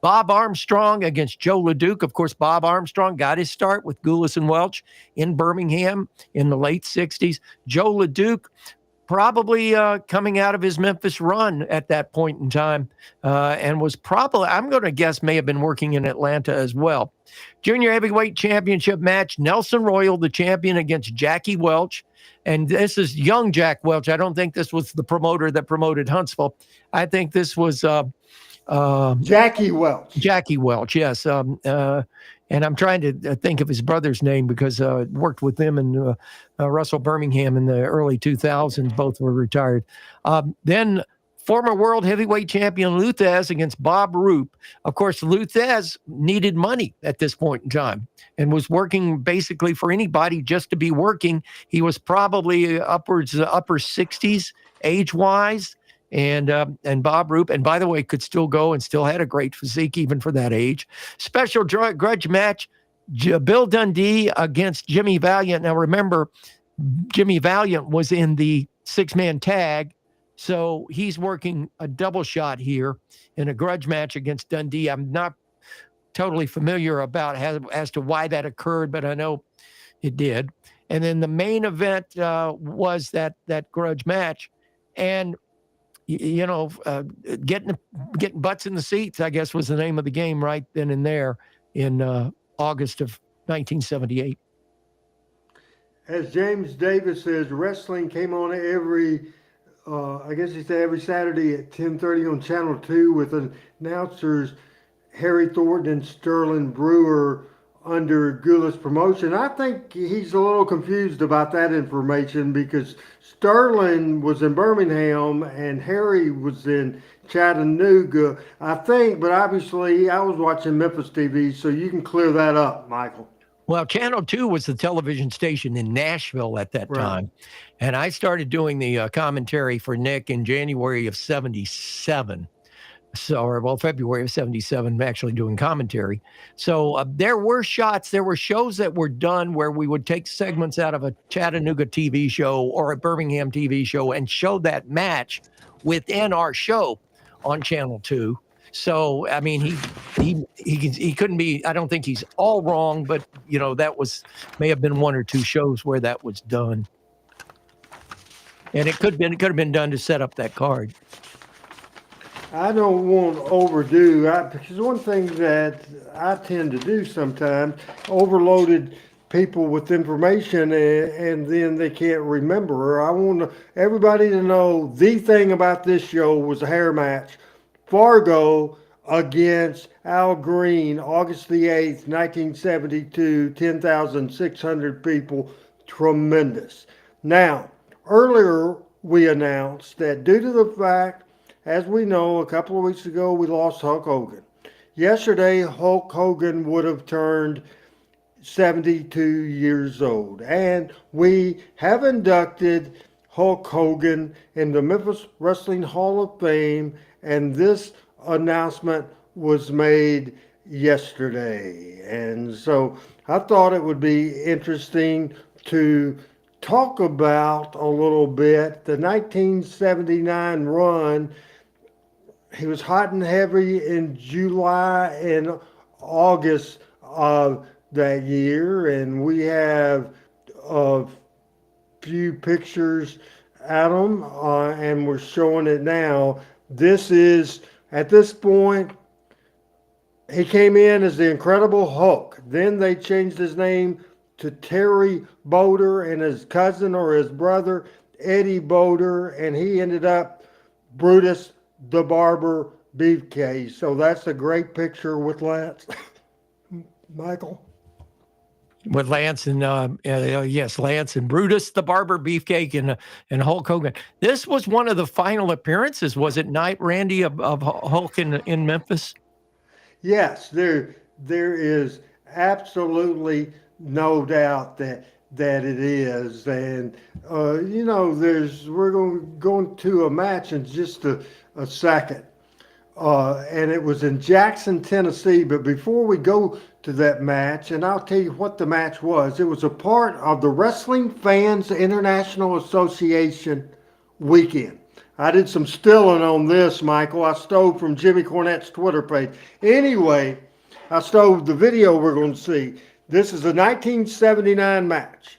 Bob Armstrong against Joe LeDuc. Of course, Bob Armstrong got his start with Gulas and Welch in Birmingham in the late 60s. Joe LeDuc probably coming out of his Memphis run at that point in time, and was probably, I'm going to guess, may have been working in Atlanta as well. Junior Heavyweight Championship match, Nelson Royal, the champion, against Jackie Welch. And this is young Jack Welch. I don't think this was the promoter that promoted Huntsville. I think this was Jackie Welch. Jackie Welch, yes. And I'm trying to think of his brother's name, because worked with them in Russell Birmingham in the early 2000s. Both were retired. Then former world heavyweight champion Luthez against Bob Roop. Of course, Luthez needed money at this point in time and was working basically for anybody just to be working. He was probably upper 60s age-wise. And Bob Roop, and by the way, could still go and still had a great physique even for that age. Special grudge match, Bill Dundee against Jimmy Valiant. Now remember, Jimmy Valiant was in the 6-man tag, so he's working a double shot here in a grudge match against Dundee. I'm not totally familiar about as to why that occurred, but I know it did. And then the main event was that grudge match, and getting butts in the seats, I guess, was the name of the game right then and there in August of 1978. As James Davis says, wrestling came on every Saturday at 10:30 on Channel 2 with announcers Harry Thornton and Sterling Brewer under Gulas promotion. I think he's a little confused about that information, because Sterling was in Birmingham and Harry was in Chattanooga, I think, but obviously I was watching Memphis TV, so you can clear that up, Michael. Well, Channel 2 was the television station in Nashville at that time. And I started doing the commentary for Nick in January of 77. February of 77, actually doing commentary. So there were shows that were done where we would take segments out of a Chattanooga TV show or a Birmingham TV show and show that match within our show on Channel 2. So, I mean, he couldn't be, I don't think he's all wrong, but, that may have been one or two shows where that was done. And it could have been done to set up that card. I don't want to overdo, because one thing that I tend to do sometimes, overloaded people with information and then they can't remember. I want everybody to know the thing about this show was a hair match. Fargo against Al Greene, August the 8th, 1972, 10,600 people. Tremendous. Now, earlier we announced that due to the fact, as we know, a couple of weeks ago we lost Hulk Hogan. Yesterday, Hulk Hogan would have turned 72 years old. And we have inducted Hulk Hogan in the Memphis Wrestling Hall of Fame, and this announcement was made yesterday. And so I thought it would be interesting to talk about a little bit the 1979 run. He was hot and heavy in July and August of that year, and we have a few pictures, Adam, and we're showing it now. This is, at this point, he came in as the Incredible Hulk. Then they changed his name to Terry Boulder, and his cousin or his brother, Eddie Boulder, and he ended up Brutus the Barber Beefcake. So that's a great picture with Lance. Michael? With Lance and yes, Lance and Brutus the Barber Beefcake and Hulk Hogan. This was one of the final appearances, was it not, Randy, of Hulk in Memphis? Yes, there is absolutely no doubt that it is, and we're going to a match in just a second, and it was in Jackson, Tennessee. But before we go to that match, and I'll tell you what the match was. It was a part of the Wrestling Fans International Association weekend. I did some stealing on this, Michael. I stole from Jimmy Cornette's Twitter page. Anyway, I stole the video we're going to see. This is a 1979 match.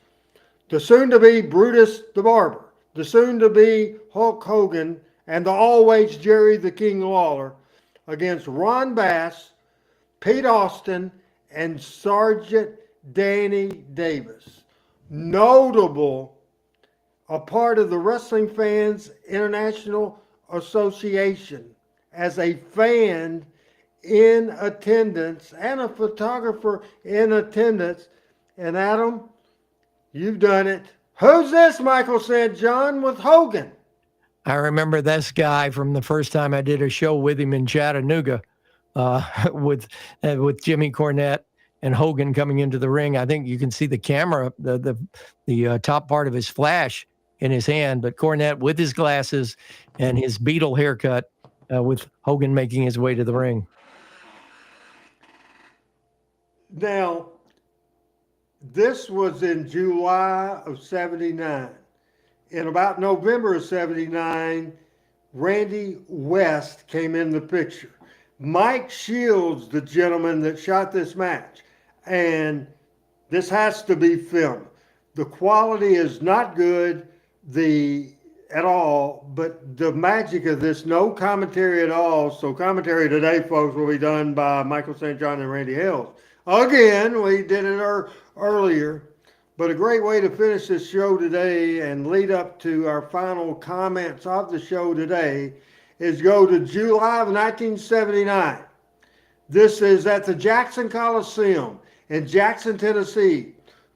The soon-to-be Brutus the Barber, the soon-to-be Hulk Hogan, and the always Jerry the King Lawler against Ron Bass, Pete Austin, and Sergeant Danny Davis. Notable, a part of the Wrestling Fans International Association as a fan in attendance and a photographer in attendance. And Adam, you've done it. Who's this, Michael St. John, with Hogan? I remember this guy from the first time I did a show with him in Chattanooga, with Jimmy Cornette and Hogan coming into the ring. I think you can see the camera, the top part of his flash in his hand, but Cornette with his glasses and his Beatle haircut, with Hogan making his way to the ring. Now, this was in July of 79. In about November of 79, Randy West came in the picture. Mike Shields, the gentleman that shot this match, and this has to be filmed. The quality is not good at all, but the magic of this, no commentary at all. So commentary today, folks, will be done by Michael St. John and Randy Hales. Again, we did it earlier. But a great way to finish this show today and lead up to our final comments of the show today is go to July of 1979. This is at the Jackson Coliseum in Jackson, Tennessee.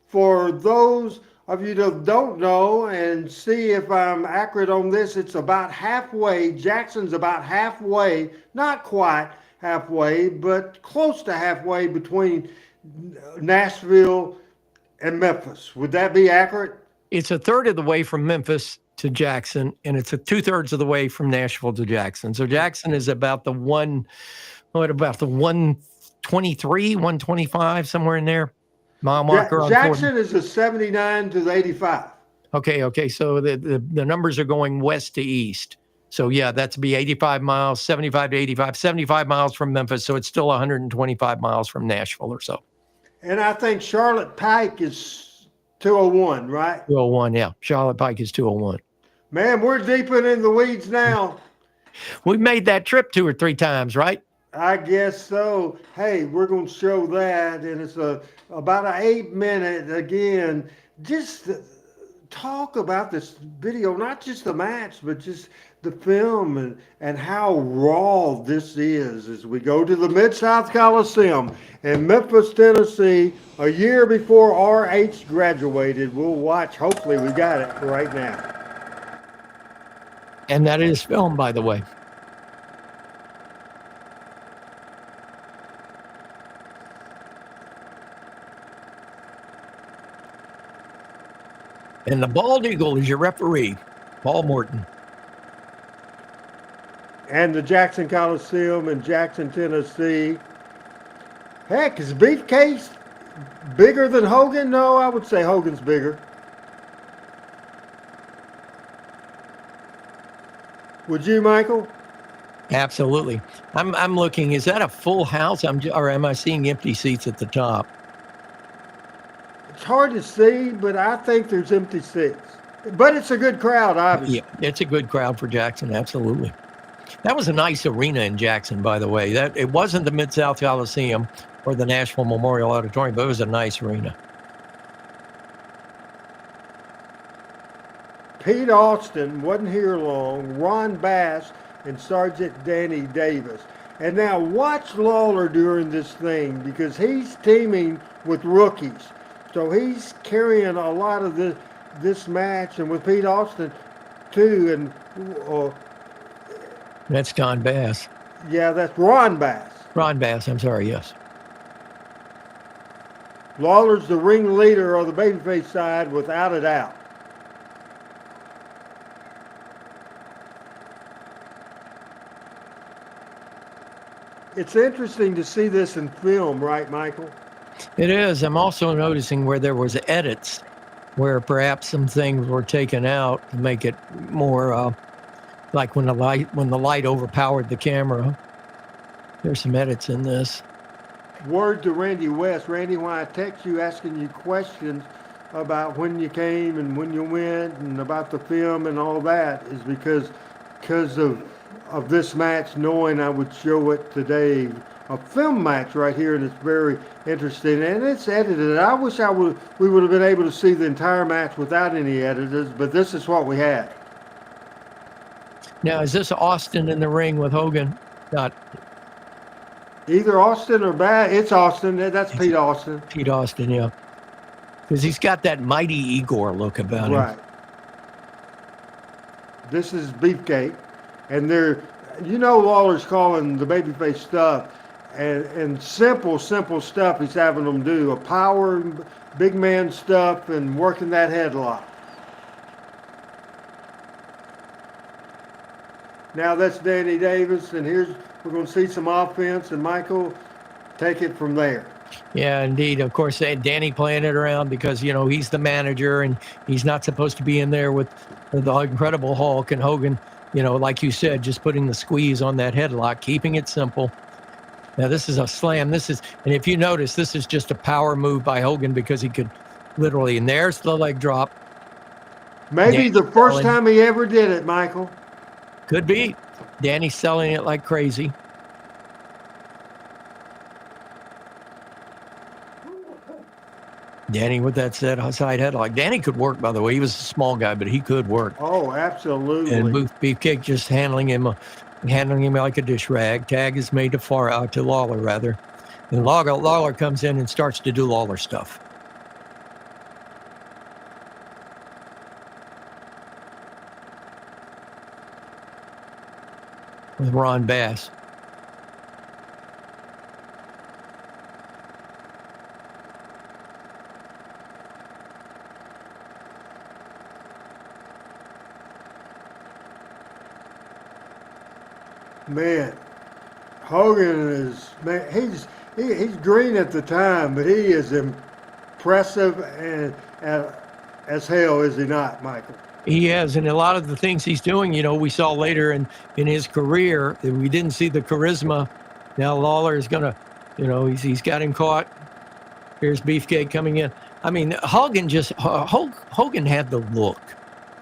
For those of you that don't know, and see if I'm accurate on this, it's about halfway. Jackson's about halfway, not quite halfway, but close to halfway between Nashville and Memphis. Would that be accurate? It's a third of the way from Memphis to Jackson, and it's a 2/3 of the way from Nashville to Jackson. So Jackson is about the 123, 125, somewhere in there. Mile marker on Jackson is the 79 to the 85. Okay. So the numbers are going west to east. So yeah, that's be 85 miles, 75 to 85, 75 miles from Memphis. So it's still 125 miles from Nashville or so. And I think Charlotte Pike is 201, right? 201, yeah. Charlotte Pike is 201. Man, we're deeping in the weeds now. We've made that trip 2 or 3 times, right? I guess so. Hey, we're going to show that, and it's about an 8-minute, again, just talk about this video, not just the match, but just the film and how raw this is as we go to the Mid South Coliseum in Memphis, Tennessee, a year before RH graduated. We'll watch. Hopefully we got it right now. And that is filmed, by the way. And the Bald Eagle is your referee, Paul Morton. And the Jackson Coliseum in Jackson, Tennessee. Heck, is Beefcake bigger than Hogan? No, I would say Hogan's bigger. Would you, Michael? Absolutely. I'm looking. Is that a full house? Or am I seeing empty seats at the top? It's hard to see, but I think there's empty seats. But it's a good crowd, obviously. Yeah, it's a good crowd for Jackson. Absolutely. That was a nice arena in Jackson, by the way. That it wasn't the Mid South Coliseum or the Nashville Memorial Auditorium, but it was a nice arena. Pete Austin wasn't here long. Ron Bass and Sergeant Danny Davis. And now watch Lawler during this thing because he's teaming with rookies. So he's carrying a lot of this match, and with Pete Austin too. And That's Don Bass. yeah, that's Ron Bass. Ron Bass, I'm sorry, yes. Lawler's the ringleader of the babyface side without a doubt. It's interesting to see this in film, right, Michael? It is. I'm also noticing where there was edits, where perhaps some things were taken out to make it more like when the light overpowered the camera. There's some edits in this. Word to Randy West. Randy, when I text you asking you questions about when you came and when you went and about the film and all that is because of this match, knowing I would show it today. A film match right here, and it's very interesting, and it's edited. I wish we would have been able to see the entire match without any editors, but this is what we had. Now, is this Austin in the ring with Hogan? Not Either Austin or Bass. It's Austin. That's Pete Austin. Pete Austin, yeah. Because he's got that mighty Igor look about him. Right. This is Beefcake, and Lawler's calling the babyface stuff, and simple stuff he's having them do. A power, big man stuff, and working that headlock. Now that's Danny Davis, and we're going to see some offense, and Michael, take it from there. Yeah, indeed. Of course, Danny playing it around because, he's the manager and he's not supposed to be in there with the Incredible Hulk, and Hogan, like you said, just putting the squeeze on that headlock, keeping it simple. Now, this is a slam. And if you notice, this is just a power move by Hogan because he could literally, and there's the leg drop. Maybe Danny the first time he ever did it, Michael. Could be. Danny's selling it like crazy. Danny with that side headlock. Danny could work, by the way. He was a small guy, but he could work. Oh, absolutely. And Beefcake just handling him like a dish rag. Tag is made to Lawler, rather. And Lawler comes in and starts to do Lawler stuff. With Ron Bass. Man, Hogan he's green at the time, but he is impressive and as hell, is he not, Michael? He is, and a lot of the things he's doing, we saw later in his career, that we didn't see the charisma. Now Lawler is gonna, he's got him caught. Here's Beefcake coming in. I mean, Hogan had the look.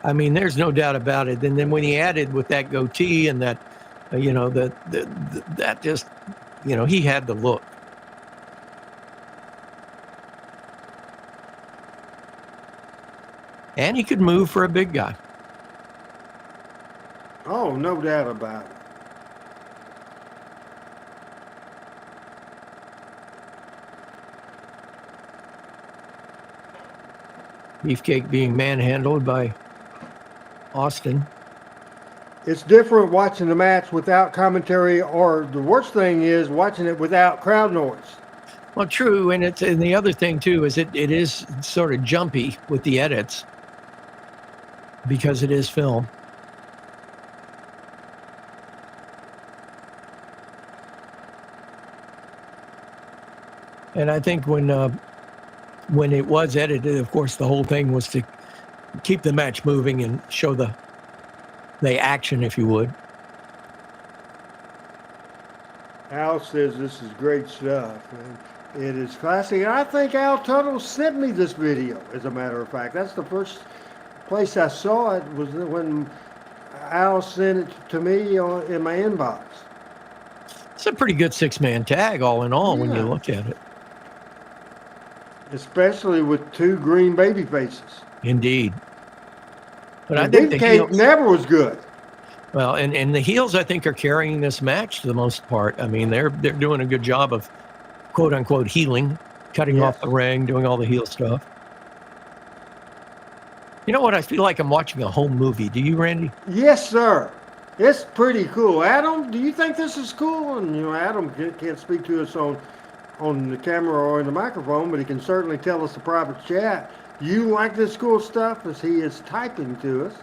I mean, there's no doubt about it. And then when he added with that goatee and that, that just, he had the look. And he could move for a big guy. Oh, no doubt about it. Beefcake being manhandled by Austin. it's different watching the match without commentary, or the worst thing is watching it without crowd noise. Well, true, and the other thing too is it is sort of jumpy with the edits because it is film. And I think when it was edited, of course, the whole thing was to keep the match moving and show the action, if you would. Al says this is great stuff. And it is classic. And I think Al Tuttle sent me this video, as a matter of fact. That's the first place I saw it, was when Al sent it to me in my inbox. It's a pretty good 6-man tag, all in all, when you Yeah. look at it. Especially with two green baby faces. Indeed. But I And think the Beefcake heels, never was good. well, and the heels, I think, are carrying this match to the most part. I mean, they're doing a good job of quote unquote healing, cutting off Yes. the ring, doing all the heel stuff. You know what? I feel like I'm watching a home movie. Do you, Randy? Yes, sir. It's pretty cool. Adam, do you think this is cool? And Adam can't speak to us on the camera or in the microphone, but he can certainly tell us a private chat. Do you like this cool stuff as he is typing to us?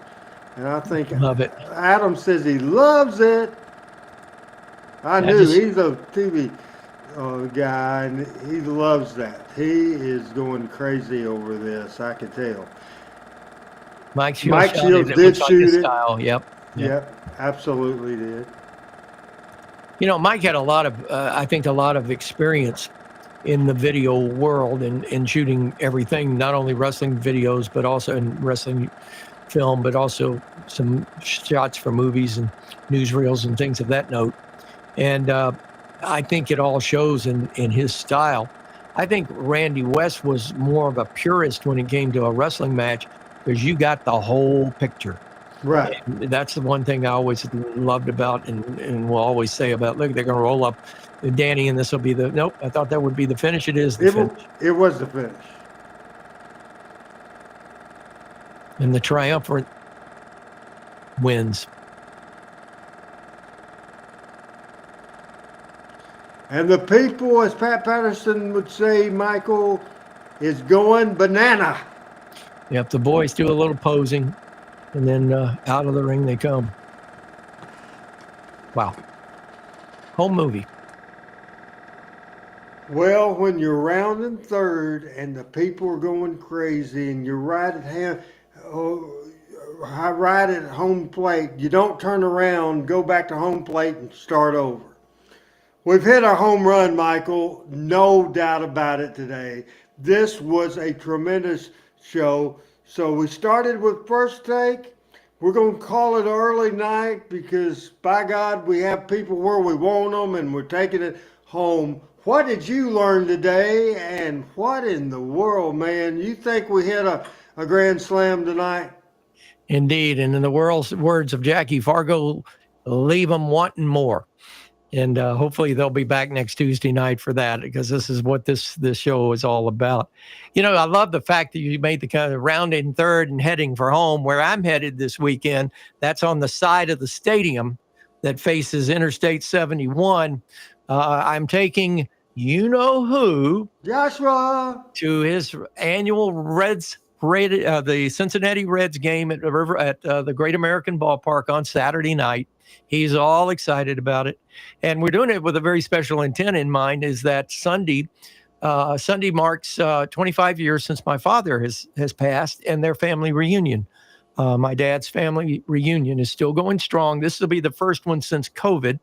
And I think Love it. Adam says he loves it. I knew he's a TV guy, and he loves that. He is going crazy over this. I can tell. Mike Shields, Mike Shields it did looks like his shoot it. style. Yep. Yep, absolutely did. You know, Mike had I think, a lot of experience in the video world and in shooting everything, not only wrestling videos, but also in wrestling film, but also some shots for movies and newsreels and things of that note. And I think it all shows in his style. I think Randy West was more of a purist when it came to a wrestling match, because you got the whole picture. Right. And that's the one thing I always loved about and will always say about, look, they're going to roll up Danny and this will be nope, I thought that would be the finish. It is the finish. It was the finish. And the triumphant wins. And the people, as Pat Patterson would say, Michael, is going banana. Yep, the boys do a little posing, and then out of the ring they come. Wow. Home movie. Well, when you're rounding third and the people are going crazy and you're right at home plate, you don't turn around, go back to home plate and start over. We've hit our home run, Michael. No doubt about it today. This was a tremendous show. So we started with First Take. We're going to call it early night because, by God, we have people where we want them and we're taking it home. What did you learn today? And what in the world, man? You think we hit a grand slam tonight? Indeed. And in the words of Jackie Fargo, leave them wanting more. And hopefully they'll be back next Tuesday night for that, because this is what this show is all about. You know, I love the fact that you made the kind of rounding third and heading for home. Where I'm headed this weekend, that's on the side of the stadium that faces Interstate 71. I'm taking you-know-who, Joshua, to his annual the Cincinnati Reds game at the Great American Ballpark on Saturday night. He's all excited about it. And we're doing it with a very special intent in mind, is that Sunday marks 25 years since my father has passed, and their family reunion. My dad's family reunion is still going strong. This will be the first one since COVID,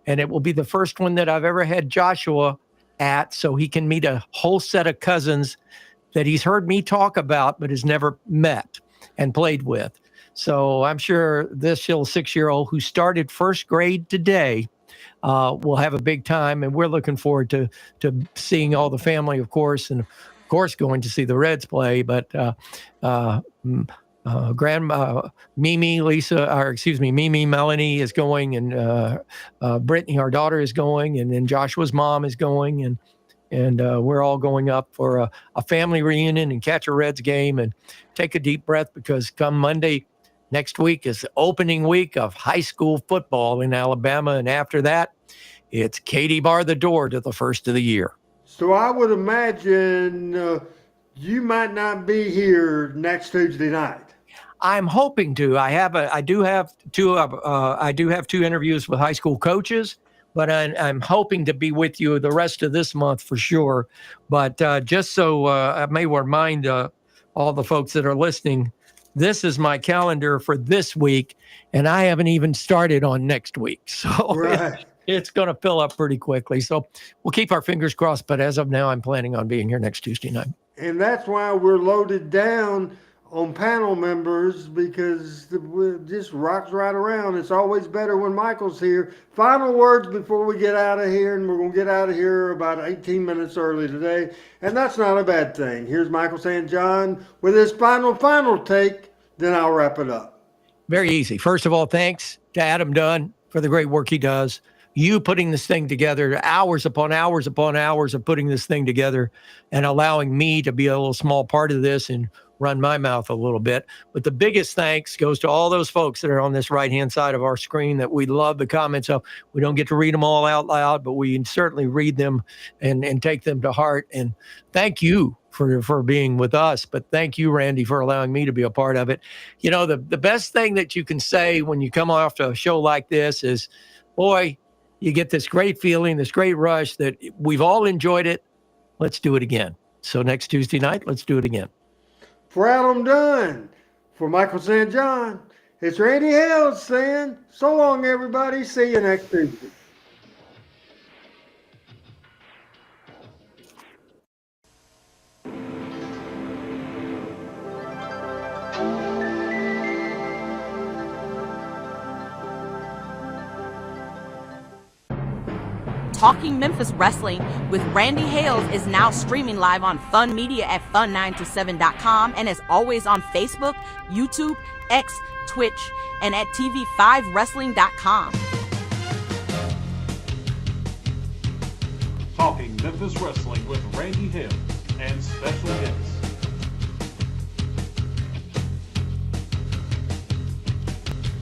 and it will be the first one that I've ever had Joshua at, so he can meet a whole set of cousins that he's heard me talk about but has never met and played with. So I'm sure this little 6-year-old who started first grade today will have a big time, and we're looking forward to seeing all the family, of course, and of course going to see the Reds play. But Grandma Mimi Melanie is going, and Brittany, our daughter, is going, and then Joshua's mom is going, and we're all going up for a family reunion and catch a Reds game and take a deep breath, because come Monday Next week is the opening week of high school football in Alabama. And after that, it's Katie bar the door to the first of the year. So I would imagine you might not be here next Tuesday night. I'm hoping to. I do have two interviews with high school coaches, but I'm hoping to be with you the rest of this month for sure. But just so I may remind all the folks that are listening, this is my calendar for this week, and I haven't even started on next week. So Right. it's going to fill up pretty quickly. So we'll keep our fingers crossed. But as of now, I'm planning on being here next Tuesday night. And that's why we're loaded down on panel members, because it just rocks right around. It's always better when Michael's here. Final words before we get out of here, and we're going to get out of here about 18 minutes early today, and that's not a bad thing. Here's Michael St. John with his final take, then I'll wrap it up. Very easy. First of all, thanks to Adam Dunn for the great work he does. You putting this thing together, hours upon hours upon hours of putting this thing together and allowing me to be a little small part of this and run my mouth a little bit. But the biggest thanks goes to all those folks that are on this right-hand side of our screen that we love the comments of. We don't get to read them all out loud, but we certainly read them and take them to heart. And thank you for being with us. But thank you, Randy, for allowing me to be a part of it. You know, the best thing that you can say when you come off a show like this is, boy, you get this great feeling, this great rush that we've all enjoyed it. Let's do it again. So next Tuesday night, let's do it again. For Adam Dunn, for Michael St. John, it's Randy Hales saying, so long, everybody. See you next Tuesday. Talking Memphis Wrestling with Randy Hales is now streaming live on Fun Media at fun927.com and is always on Facebook, YouTube, X, Twitch, and at tv5wrestling.com. Talking Memphis Wrestling with Randy Hales and special